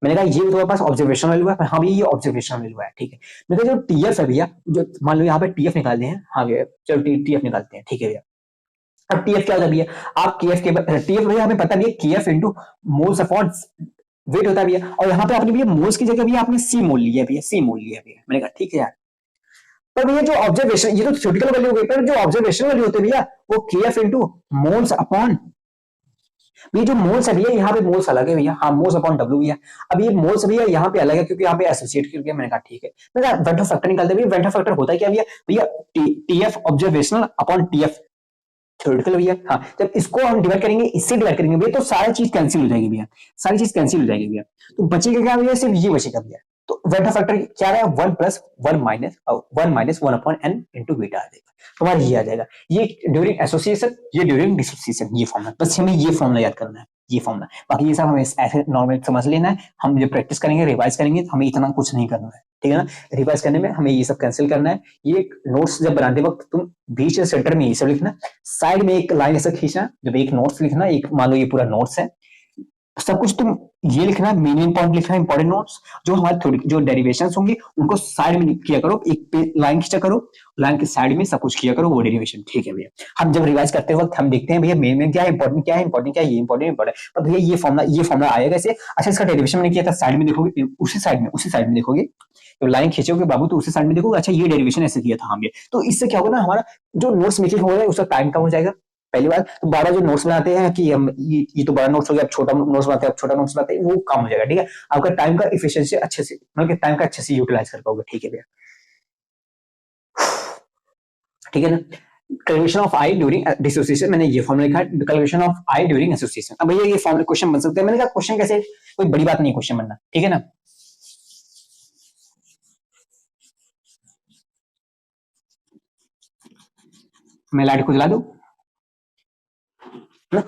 मैंने कहा ये तुम्हारे पास ऑब्जर्वेशन वैल्यू है, हाँ भैया ये ऑब्जर्वेशन वैल्यू है, ठीक है। मैंने कहा जो टीएफ है भैया, जो मान लो यहाँ पे टीएफ निकालते हैं, हाँ भैया चलो टीएफ निकालते हैं, ठीक है भैया। अब टीएफ क्या होता है भैया, आप केएफ के टीएफ भैया हमें पता नहीं है, KF into moles upon weight होता है भैया। और यहाँ पे आपने भैया मोल्स की जगह भैया आपने सी मोल लिया भैया, सी मोल लिया भैया। मैंने कहा ठीक है यार, पर भैया जो ऑब्जर्वेशन, ये तो थ्योरेटिकल वैल्यू हो गई, पर जो ऑब्जर्वेशन वैल्यू होते हैं भैया वो केएफ इनटू मोल्स अपॉन, ये जो मोल्स है भैया, यहाँ पे मोल्स अलग है भैया, हाँ मोल्स अपॉन डब्ल्यू भैया। अब ये मोल्स भैया यहाँ पे अलग है क्योंकि यहाँ पे एसोसिएट कर गया। मैंने कहा ठीक है, मैंने कहा वेंटर फैक्टर निकालते भैया। वेंटर फैक्टर होता है क्या भैया, भैया TF observational upon TF theoretical भैया। हाँ जब इसको हम डिवाइड करेंगे, इससे डिवाइड करेंगे भैया, तो सारी चीज कैंसिल हो जाएगी भैया, सारी चीज कैंसिल हो जाएगी भैया। तो बचेगा क्या भैया, सिर्फ ये बचेगा भैया। तो वेक्टर फैक्टर क्या है, 1 plus 1 minus 1 upon n into beta आ जाएगा, तुम्हारा ये आ जाएगा। ये ड्यूरिंग एसोसिएशन, ये ड्यूरिंग डिसोसिएशन, ये फॉर्मूला, बस हमें ये फॉर्मूला याद करना है, ये फॉर्मूला। बाकी ये सब हमें ऐसे नॉर्मल समझ लेना है। हम जब प्रैक्टिस करेंगे, रिवाइज करेंगे, तो हमें इतना कुछ नहीं करना है, ठीक है ना। रिवाइज करने में हमें ये सब कैंसिल करना है। ये नोट्स जब बनाते वक्त तुम बीच सेंटर में ये सब लिखना, साइड में एक लाइन ऐसा खींचना, जब एक नोट्स लिखना, एक मान लो ये पूरा नोट्स है, सब कुछ तुम ये लिखना, मेन पॉइंट लिखना, इंपॉर्टेंट नोट्स जो हमारे थोड़ी जो डेरिवेशंस होंगी उनको साइड में किया करो, एक पे लाइन खींचा करो, लाइन के साइड में सब कुछ किया करो वो डेरिवेशन, ठीक है भैया। हम जब रिवाइज करते वक्त हम देखते हैं भैया मेन में क्या है, इंपॉर्टेंट क्या है, इंपॉर्टेंट क्या है, ये इंपॉर्टेंट पर भैया ये फॉर्मूला आएगा ऐसे। अच्छा इसका डेरिवेशन मैंने किया था, साइड में देखोगे, उसी साइड में देखोगे, तो लाइन खींचोगे बाबू तो उसी साइड में देखोगे, अच्छा ये डेरिवेशन ऐसे किया था हम ये। तो इससे क्या होगा ना, हमारा जो नोट्स मेकिंग हो रहा है उसका टाइम कम हो जाएगा। पहली बार तो बड़ा जो नोट्स बनाते हैं कि हम ये तो बड़ा नोट्स हो गया, अब छोटा नोट्स बनाते हैं, अब छोटा नोट्स बनाते हैं, वो काम हो जाएगा, ठीक है। आपका टाइम का इफिशिएंसी अच्छे से, मतलब टाइम का अच्छे से यूटिलाइज कर पाओगे, ठीक है भैया, ठीक है ना। Calculation of i during dissociation, मैंने ये फॉर्मूला लिखा है, calculation of i during association. अब भैया ये फॉर्मूला क्वेश्चन बन सकते हैं। मैंने कहा क्वेश्चन कैसे, कोई बड़ी बात नहीं है क्वेश्चन बनना, ठीक है ना। मैं लाइट को जला दूं ना,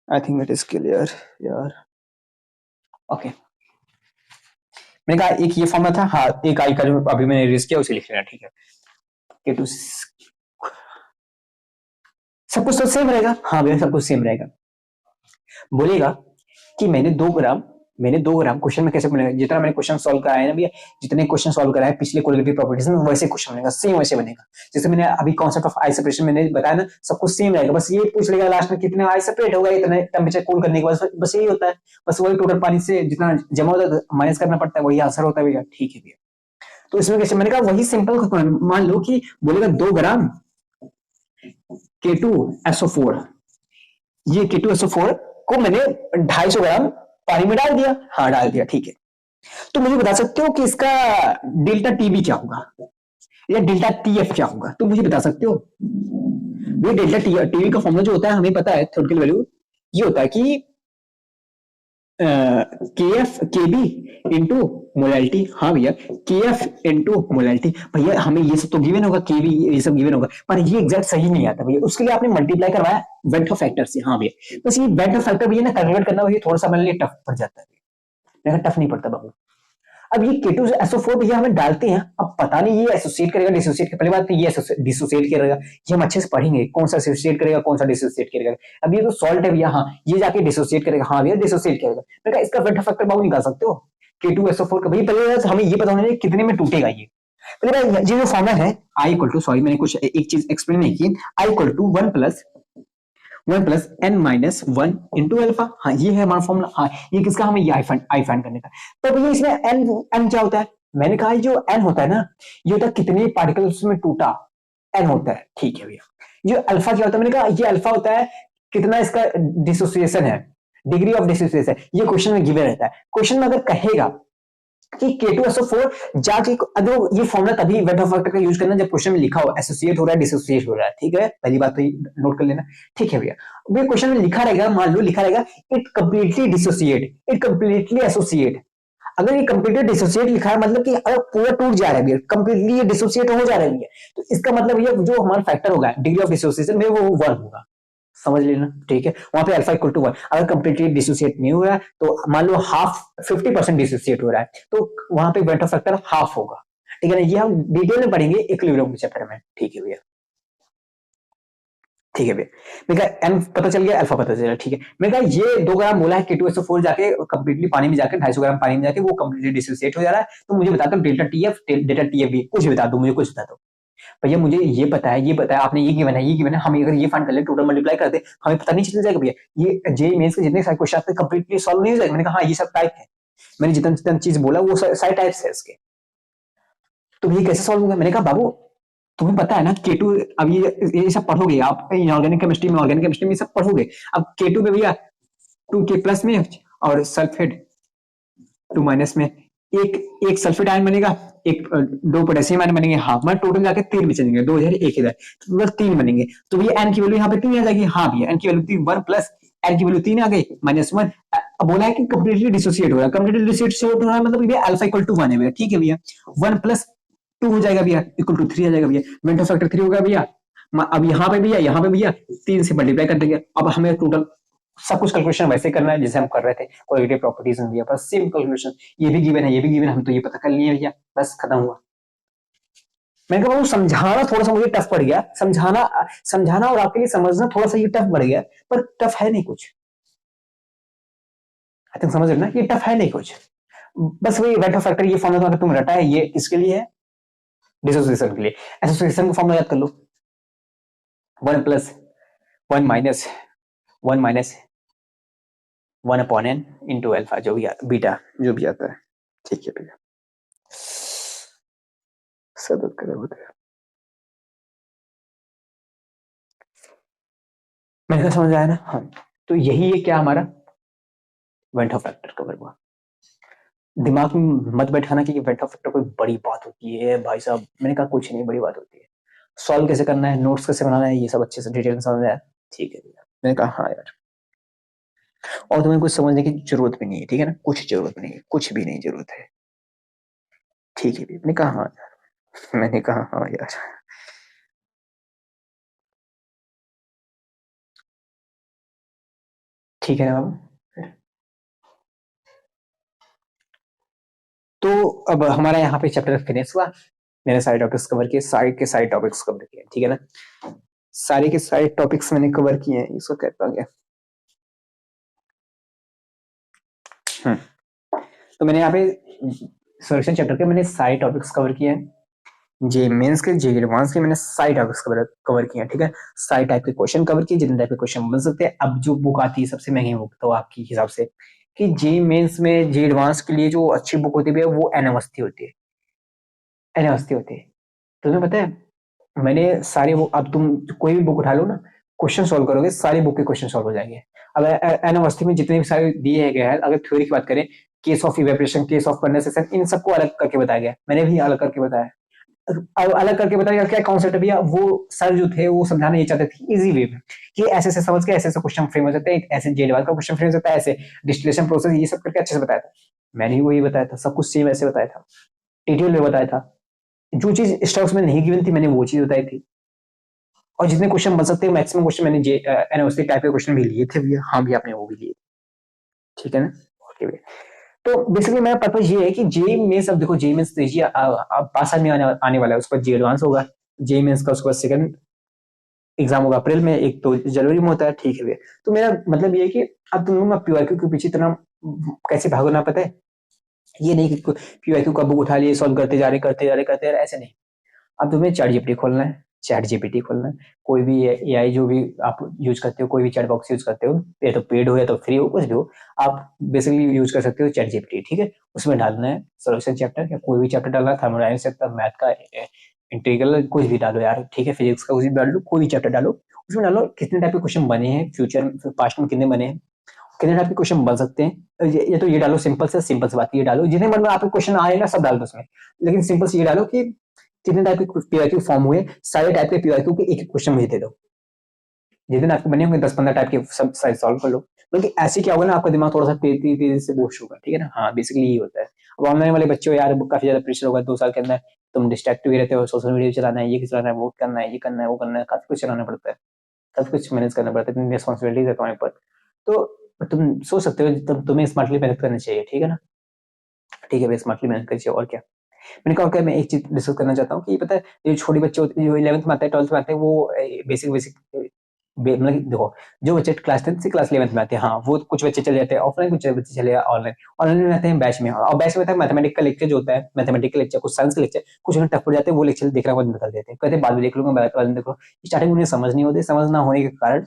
आई थिंक इट इज क्लियर यार, ओके। मैंने कहा एक ये फॉर्मूला था, हाँ एक आई का जो अभी मैंने यूज किया उसे लिख लेना, ठीक है। के2 सब कुछ तो सेम रहेगा, हाँ भैया सब कुछ सेम रहेगा। बोलेगा कि मैंने 2 ग्राम क्वेश्चन में कैसे बनेगा, जितना मैंने क्वेश्चन सॉल्व कराया है ना भैया, जितने क्वेश्चन सॉल्व कराया है पिछले कोलिगेटिव प्रॉपर्टीज में, वैसे क्वेश्चन बनेगा, सेम वैसे बनेगा। जैसे मैंने अभी कॉन्सेप्ट ऑफ आई सेपरेशन मैंने बताया ना, सब कुछ सेम रहेगा, बस ये पूछ लेगा लास्ट में कितने आई सेपरेट होगा, इतने टेम्परेचर कूल करने के बाद, बस यही होता है। बस वही टोटल पानी से जितना जमा होता है माइनस करना पड़ता है, वही आंसर होता है भैया, ठीक है भैया। तो इसमें कैसे, मैंने कहा वही सिंपल, मान लो कि बोलेगा 2 ग्राम K2SO4, ये K2SO4 को मैंने 250 ग्राम पानी में डाल दिया, हाँ डाल दिया, ठीक है। तो मुझे बता सकते हो कि इसका डेल्टा टीबी क्या होगा या डेल्टा टीएफ क्या होगा, तो मुझे बता सकते हो। ये डेल्टा टीबी का फॉर्मूला जो होता है हमें पता है, थ्योरेटिकल वैल्यू ये होता है कि केएफ केबी इंटू मोलैलिटी, हाँ भैया केएफ इंटू मोलैलिटी। भैया हमें ये सब तो गिवन होगा, केबी ये सब गिवन होगा, पर ये एग्जैक्ट सही नहीं आता भैया, उसके लिए आपने मल्टीप्लाई करवाया वेक्टर फैक्टर से, हाँ भैया। बस ये वेक्टर फैक्टर भैया ना कैलकुलेट करना भैया थोड़ा सा मेरे लिए टफ पड़ जाता है, मेरा टफ नहीं पड़ता बाबू। अब ये K2SO4 भैया हमें डालते हैं, अब पता नहीं ये एसोसिएट करेगा डिसोसिएट करेगा, पहली बात तो ये डिसोसिएट करेगा, ये हम अच्छे से पढ़ेंगे कौन सा एसोसिएट करेगा कौन सा डिसोसिएट करेगा। अब ये तो सॉल्ट है भैया, हाँ ये जाके डिसोसिएट करेगा, हाँ भैया डिसोसिएट करेगा। मैं कहा इसका वेक्टर फैक्टर बाबू निकाल सकते हो K2SO4 का, भैया पहले हमें ये पता होना चाहिए कितने में टूटेगा ये। पहले ये जो फॉर्मूला है I इक्वल टू, सॉरी मैंने कुछ एक चीज एक्सप्लेन नहीं की, I equal to 1 plus n minus 1 into alpha, हाँ ये है हमारा फॉर्मूला। हाँ ये किसका, हमें ये आई फाइंड करने का। तो भैया इसमें n क्या होता है, मैंने कहा जो n होता है ना, ये होता है कितने पार्टिकल्स में टूटा, n होता है, ठीक है भैया। ये अल्फा क्या होता है, मैंने कहा ये अल्फा होता है कितना इसका डिसोसिएशन है, डिग्री ऑफ डिसोसिएशन, ये क्वेश्चन में गिवन रहता है। क्वेश्चन में अगर कहेगा कि K2SO4 जाके, अगर ये फॉर्मूला तभी वेक्टर फैक्टर का यूज करना जब क्वेश्चन में लिखा हो एसोसिएट हो रहा है डिसोसिएट हो रहा है, ठीक है, पहली बात तो नोट कर लेना, ठीक है भैया। ये क्वेश्चन में लिखा रहेगा, मान लो लिखा रहेगा it completely dissociate, it completely associate. अगर ये कंप्लीटली डिसोसिएट लिखा है मतलब कि अगर पूरा टूट जा रहा है भैया, कंप्लीटली ये डिसोसिएट हो जा रही है, तो इसका मतलब ये जो हमारा फैक्टर होगा डिग्री ऑफ डिसोसिएशन में वो 1 होगा, समझ लेना, ठीक है। वहां पे अल्फा इक्वल टू 1, अगर कंप्लीटली डिसोसिएट नहीं हो रहा है तो मान लो हाफ 50% डिसोसिएट हो रहा है तो वहां पे वेंट ऑफ फैक्टर हाफ होगा, ठीक है ना। ये हम डिटेल में पढ़ेंगे इक्विलिब्रियम के चैप्टर में, ठीक है भैया, ठीक है भैया। मैं कहा एन पता चल गया, अल्फा पता चला, ठीक है। मैं कहा ये 2 ग्राम बोला है K2SO4 जाके कंप्लीटली पानी में जाके 250 ग्राम पानी में जाके वो कंप्लीटली डिसोसिएट हो जा रहा है, तो मुझे बता दो डेल्टा टीएफ डेल्टा टीएफ भी कुछ बता दो, मुझे कुछ बता दो भैया। मुझे ये पता है, ये पता है, आपने ये गिवन है, ये गिवन है, हम अगर ये फाइंड कर ले टोटल मल्टीप्लाई कर दे हमें पता नहीं चल जाएगा भैया। ये जे मेंस के जितने सारे क्वेश्चन आपके कंप्लीटली सॉल्व नहीं हो जाएगा। मैंने कहा हाँ ये सब टाइप है, मैंने जितने जितने चीज बोला वो सारे टाइप्स है इसके, तो ये कैसे सॉल्व होगा। मैंने कहा बाबू तुम्हें पता है ना K2, अब ये सब पढ़ोगे आप इनऑर्गेनिक केमिस्ट्री में, ऑर्गेनिक केमिस्ट्री में सब पढ़ोगे। अब K2 पे भैया 2K प्लस में और सल्फेट 2 माइनस में एक एक सल्फेट आयन बनेगा, एक 2 पोटेशियम आयन बनेंगे, हाँ मतलब टोटल जाके 3 बचेंगे, 2 इधर 1 इधर, तो टोटल 3 बनेंगे। तो भैया एन की वैल्यू यहाँ पे 3 आ जाएगी, हाँ भैया एन की वैल्यू 3 1 प्लस एन की वैल्यू 3 आ गई -1। अब बोला है कि कंप्लीटली डिसोसिएट हो रहा है, कंप्लीटली डिसोसिएट हो रहा है मतलब भैया अल्फा इक्वल टू 1 है भैया, ठीक है भैया। 1 प्लस 2 हो जाएगा भैया इक्वल टू 3 आ जाएगा भैया, वेंट फैक्टर 3 होगा भैया। अब यहाँ पे भैया 3 से मल्टीप्लाई कर देंगे। अब हमें टोटल सब कुछ कैलकुलेशन वैसे करना है जैसे हम कर रहे थे क्वालिटेटिव प्रॉपर्टीज में भैया, बस सेम कैलकुलेशन, ये भी गिवन है, ये भी गिवन है, हम तो ये पता कर लिए भैया, बस खत्म हुआ। मैंने कहा वो समझाना थोड़ा सा मुझे टफ पड़ गया, समझाना और आपके लिए समझना थोड़ा सा ये टफ पड़ गया, पर टफ है नहीं कुछ, आई थिंक समझ रहे ना, ये टफ है नहीं कुछ, बस वही वेक्टर फैक्टर ये फॉर्मूला अगर तुम रटा है ये किसके लिए है, डिसोसिएशन के लिए। एसोसिएशन का फॉर्मूला याद कर लो, 1 plus 1 minus 1 minus 1 upon n into alpha जो भी बीटा जो भी आता है, ठीक है भैया। सदत करे होते हैं, मैंने कहा समझ आया ना, हाँ। तो यही है क्या हमारा वेंट ऑफ फैक्टर कवर हुआ। दिमाग में मत बैठाना कि वेंट ऑफ फैक्टर कोई बड़ी बात होती है भाई साहब, मैंने कहा कुछ नहीं बड़ी बात होती है, सॉल्व कैसे करना है, नोट्स कैसे बनाना है, ये सब अच्छे से डिटेल में समझ आया, ठीक है भैया। मैंने कहा हाँ यार, और तुम्हें कुछ समझने की जरूरत भी नहीं है, ठीक है ना, कुछ जरूरत नहीं है, कुछ भी नहीं जरूरत है, ठीक है भैया। मैंने कहा हाँ यार, मैंने कहा हाँ यार, ठीक है ना बाबू। तो अब हमारा यहाँ पे चैप्टर फिनिश हुआ, मैंने सारे टॉपिक्स कवर किए, सारे के सारे टॉपिक्स कवर किए, ठीक है ना, सारे के सारे टॉपिक्स मैंने कवर किए हैं, इसको कहता गया। तो मैंने यहाँ पे सॉल्यूशन चैप्टर के मैंने सारे टॉपिक्स कवर किए हैं, जे मेंस के जे एडवांस के मैंने सारे टॉपिक्स कवर किए हैं, ठीक है। सारे टाइप के क्वेश्चन कवर किए जितने टाइप के क्वेश्चन बन सकते हैं। अब जो बुक आती है सबसे महंगी बुक तो आपके हिसाब से कि जे मेंस में जे एडवांस के लिए जो अच्छी बुक होती है वो एन अवस्थी होती है, एन अवस्थी होती है। तो तुम्हें पता है मैंने सारे वो, अब तुम कोई भी बुक उठा लो ना, क्वेश्चन सॉल्व करोगे सारी बुक के क्वेश्चन सॉल्व हो जाएंगे। अब एन अवस्थी में जितने भी सारे दिए गए हैं, अगर थ्योरी की बात करें, case of evaporation, case of condensation, इन सबको अलग करके बताया गया, मैंने भी अलग करके बताया। अलग करके बताया क्या कॉन्सेप्ट भैया, वो सर जो थे वो समझाना ये चाहते थे इजी वे में कि ऐसे ऐसे समझ के ऐसे ऐसे क्वेश्चन फ्रेम हो जाते हैं, ऐसे जेडवाल का क्वेश्चन फ्रेम हो जाता है, ऐसे डिस्टिलेशन प्रोसेस ये सब करके अच्छे से बताया था। मैंने भी वही बताया था, सब कुछ सेम ऐसे बताया था, डिटेल में बताया था, जो चीज स्टॉक्स में नहीं गिवन थी मैंने वो चीज बताई थी, और जितने क्वेश्चन बन सकते हैं मैक्सिमम क्वेश्चन मैंने एनओसी टाइप के क्वेश्चन भी लिए थे भैया, हाँ भी आपने वो भी लिए, ठीक है ना, ओके भैया। तो बेसिकली मेरा पर्पज ये है कि जे मेंस, अब देखो जे मेंस देखिए अब 5 साल में आने वाला है, उसके बाद जे एडवांस होगा, जे मेंस का उसके बाद सेकंड एग्जाम होगा अप्रैल में, एक तो जनवरी में होता है, ठीक है भैया। तो मेरा मतलब ये है कि अब तुम लोग पीवाईक्यू के पीछे इतना कैसे भागना, पता है ये नहीं कि पीवाईक्यू का बुक उठा लिए सॉल्व करते जा रहे ऐसे नहीं। अब तुम्हें चैट जीपीटी खोलना है, चैट जीपीटी खोलना है, कोई भी एआई जो भी आप यूज करते हो, कोई भी चैट बॉक्स यूज करते हो, या तो पेड हो या तो फ्री हो, कुछ भी हो, आप बेसिकली यूज कर सकते हो चैट जीपीटी, ठीक है। उसमें डालना है सोल्यूशन चैप्टर या कोई भी चैप्टर डालना है, थर्मोडायनामिक्स चैप्टर, मैथ का इंटीग्रल, कुछ भी डालो यार, ठीक है, फिजिक्स का कुछ भी डाल लो, कोई भी चैप्टर डालो, उसमें डालो कितने टाइप के क्वेश्चन बने हैं फ्यूचर पास्ट में, कितने बने हैं, कितने टाइप के क्वेश्चन बन सकते हैं, ये तो ये डालो, सिंपल से बात ये डालो, जितने मन में आपके क्वेश्चन आएगा सब डाल दो उसमें, लेकिन सिंपल से ये डालो कि कितने टाइप के पीवाईक्यू फॉर्म हुए, सारे टाइप के पीवाईक्यू के एक एक क्वेश्चन मुझे दे दो, जितने आपके बने होंगे 10-15 टाइप के सब साइज सॉल्व कर लो। बल्कि ऐसे क्या होगा ना, आपका दिमाग थोड़ा सा तेजी तेजी से बूस्ट होगा, ठीक है ना, हाँ बेसिकली यही होता है। अब ऑनलाइन वाले बच्चे हो यार, काफी ज्यादा प्रेशर होगा 2 साल के अंदर, तुम डिस्ट्रैक्ट भी रहते हो, सोशल मीडिया चलाना है, ये चलाना है, वो करना है, ये करना है, वो करना है, काफी कुछ चलाना पड़ता है। सब कुछ मैनेज करना पड़ता है, इतनी रिस्पॉन्सिबिलिटीज है तुम्हारे ऊपर। तो तुम सोच सकते हो तुम्हें स्मार्टली मेहनत करनी चाहिए, ठीक है ना। ठीक है भाई, स्मार्टली मेहनत करनी चाहिए, और क्या। मैंने कहा क्या, मैं एक चीज डिस्कस करना चाहता हूँ कि पता है जो छोटे बच्चे होते हैं, जो 11th में आते हैं 12th में आते हैं, वो बेसिक बेसिक मतलब देखो, जो बच्चे क्लास 10th से क्लास 11th में आते हैं, हाँ वो कुछ बच्चे चले जाते हैं ऑफलाइन, कुछ बच्चे चले जाते हैं ऑनलाइन। ऑनलाइन में आते हैं बैच में, और बैच में होता है मैथमेटिक्स का लेक्चर जो होता है, मैथमेटिक्स का लेक्चर, कुछ साइंस का लेक्चर, कुछ उन्हें टफ पड़ जाते हैं, वो लेक्चर देखना बंद कर देते हैं, कहते हैं बाद में देख लूंगा, बाद में देख लो। स्टार्टिंग में उन्हें समझ नहीं होती, समझ ना होने के कारण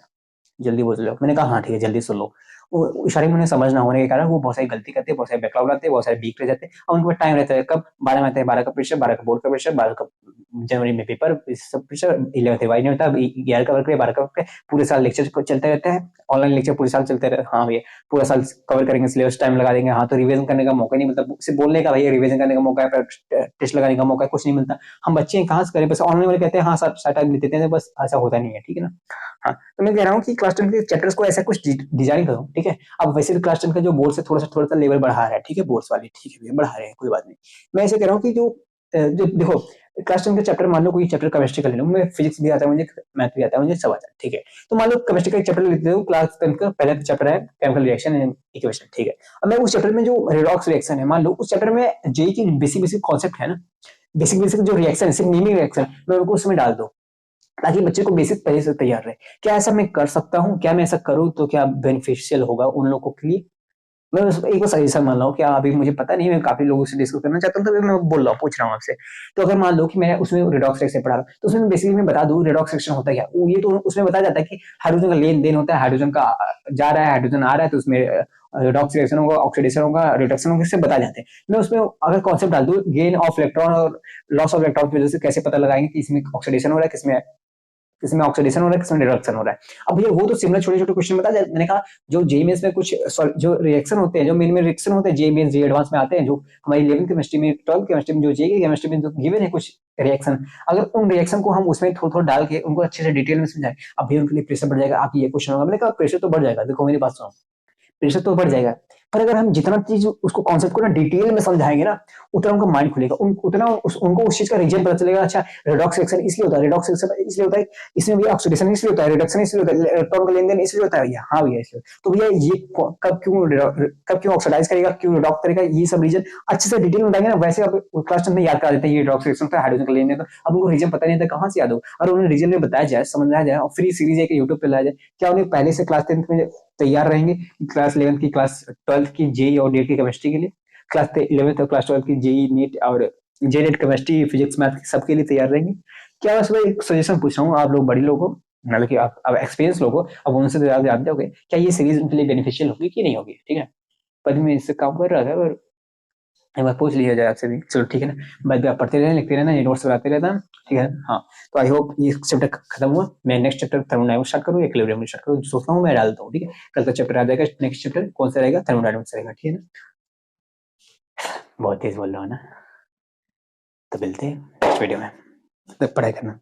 जल्दी बोल लो। मैंने कहा हाँ ठीक है, जल्दी सुन लो। वो इशारे में उन्हें समझ ना होने के कारण वो बहुत सारी गलती करते हैं, बहुत सारे बैकलॉग लाते हैं, बहुत सारे वीक रह जाते हैं, और उनके पास टाइम रहता है कब, 12 में आते हैं, 12 का प्रेशर, 12 का बोर्ड का प्रेशर, 12 का जनवरी में पेपर, इस सब प्रेशर, 11 वाई नहीं होता, 11 का वर्क, 12 का वर्क, पूरे साल लेक्चर चलते रहते हैं, ऑनलाइन लेक्चर पूरे साल चलते रहते हैं। हाँ भैया पूरा साल कवर करेंगे, सिलेबस टाइम लगा देंगे, हाँ तो रिवीजन करने का मौका नहीं मिलता, सिर्फ बोलने का भैया रिवीजन करने का मौका है, टेस्ट लगाने का मौका है, कुछ नहीं मिलता। हम बच्चे कहाँ से करें, बस ऑनलाइन वाले कहते हैं हाँ सर टाइम देते हैं, बस ऐसा होता नहीं है, ठीक है ना। हाँ तो मैं कह रहा हूँ कि क्लास 10 के चैप्टर्स को ऐसा कुछ डिजाइन करो, ठीक है। अब वैसे भी क्लास 10 का जो बोर्ड से थोड़ा सा लेवल बढ़ा रहा है, ठीक है, बोर्ड्स वाले, ठीक है भैया बढ़ा रहे हैं, कोई बात नहीं। मैं ऐसे कह रहा हूँ कि जो देखो, क्लास 10 का चैप्टर, मान लो कोई चैप्टर केमिस्ट्री का ले लो, मैं फिजिक्स भी आता है मुझे, मैथ भी आता है मुझे, सब आता है, ठीक है। तो मान लो केमिस्ट्री का एक चैप्टर लेते हो, क्लास 10 का पहला चैप्टर है केमिकल रिएक्शन एंड इक्वेशन, ठीक है। अब मैं उस चैप्टर में जो रेडॉक्स रिएक्शन है, मान लो उस चैप्टर में जेई की बेसिक बेसिक कॉन्सेप्ट है ना, बेसिक बेसिक जो रिएक्शन है, सिर्फ नीमिंग रिएक्शन, मैं उनको उसमें डाल दो, ताकि बच्चे को बेसिक पहले से तैयार रहे। क्या ऐसा मैं कर सकता हूँ, क्या मैं ऐसा करूँ तो क्या बेनिफिशियल होगा उन लोगों के लिए। मैं एक बार सजेशन मान रहा हूँ, क्या अभी मुझे पता नहीं, मैं काफी लोगों से डिस्कस करना चाहता हूँ, तो मैं बोल रहा हूँ, पूछ रहा हूँ आपसे। तो अगर मान लो कि मैं उसमें रिडॉक्स रिएक्शन पढ़ा रहा हूँ, तो उसमें बेसिकली मैं बता दूं रिडॉक्स रिएक्शन होता है क्या, ये तो उसमें बताया जाता है कि हाइड्रोजन का लेन देन होता है, हाइड्रोजन का जा रहा है, हाइड्रोजन आ रहा है, तो उसमें रिडॉक्स रिएक्शन होगा, ऑक्सीडेशन होगा, रिडक्शन होगा, इससे बता जाते हैं। मैं उसमें अगर कॉन्सेप्ट डाल दूं गेन ऑफ इलेक्ट्रॉन और लॉस ऑफ इलेक्ट्रॉन की वजह से कैसे पता लगाएंगे कि इसमें ऑक्सीडेशन हो रहा है, किसमें ऑक्सीडेशन हो रहा है, किसमें रिडक्शन हो रहा है। अब भैया वो तो सिमिलर छोटे छोटे क्वेश्चन बता जाए। मैंने कहा जो जेई मेंस में कुछ जो रिएक्शन होते हैं, जो मेन में रिएक्शन होते हैं, जेई मेंस जेई एडवांस में आते हैं, जो हमारी 11th केमिस्ट्री में 12th केमिस्ट्री में जो जेई केमिस्ट्री में जो गिवन है कुछ रिएक्शन, अगर उन रिएक्शन को हम उसमें थोड़ा थोड़ा डाल के उनको अच्छे से डिटेल में समझाएं, अब भी उनके लिए प्रेशर बढ़ जाएगा, आप ये क्वेश्चन होगा। मैंने कहा प्रेशर तो बढ़ जाएगा, देखो मेरी बात सुनो, प्रेशर तो बढ़ जाएगा, पर अगर हम जितना चीज उसको कॉन्सेप्ट को ना डिटेल में समझाएंगे ना, उतना उनका माइंड खुलेगा, उतना उनको उस चीज का रीजन पता चलेगा। अच्छा रिडॉक्स रिएक्शन इसलिए होता है, रिडॉक्स रिएक्शन इसलिए होता है, इसमें भी ऑक्सीडेशन इसलिए होता है, रिडक्शन इसलिए होता है, इलेक्ट्रॉन का लेन देन इसलिए होता है भैया, हाँ भैया इसलिए। तो भैया ये कब क्यों ऑक्सीडाइज करेगा, क्यों रिडॉक्ट करेगा, ये सब रीजन अच्छे से डिटेल में बताएंगे ना। वैसे आप क्लास 10 में याद करा देते हैं ये रिडॉक्स रिएक्शन होता है, हाइड्रोजन का लेन देन, अब उनको रीजन पता नहीं था, कहाँ से याद हो। और उन्हें रीजन में बताया जाए, समझाया जाए, और फ्री सीरीज एक यूट्यूब पे लाया जाए, क्या उन्हें पहले से क्लास 10 में तैयार रहेंगे, क्लास 11 की क्लास 12 की जेई और नीट की केमिस्ट्री के लिए, क्लास 11 और क्लास 12 की जेई नीट और जे नीट केमिस्ट्री फिजिक्स मैथ सबके लिए तैयार रहेंगे। क्या बस मैं एक सजेशन पूछ रहा हूँ आप लोग बड़ी लोगों को, मतलब कि आप एक्सपीरियंस लोगों, अब उनसे तो ज्यादा जानते होगे, क्या ये सीरीज उनके लिए बेनिफिशियल होगी कि नहीं होगी, ठीक है। पर मैं इससे काम कर रहा था, और एक बार पूछ लिया जाए आपसे भी, चलो ठीक है ना। बाद में आप पढ़ते रहना, लिखते रहना, ये नोट्स बनाते रहना, ठीक है। हाँ तो आई होप ये चैप्टर खत्म हुआ, मैं नेक्स्ट चैप्टर थर्मोडायनामिक्स स्टार्ट करूँ, इक्विलिब्रियम स्टार्ट करूँ, सोचता हूँ मैं डालता हूँ, ठीक है। कल का चैप्टर आ जाएगा, नेक्स्ट चैप्टर कौन सा रहेगा, थर्मोडायनामिक्स रहेगा, ठीक है ना। बहुत तेज बोल रहा हूँ ना, तो मिलते हैं नेक्स्ट वीडियो में, तब पढ़ाई करना।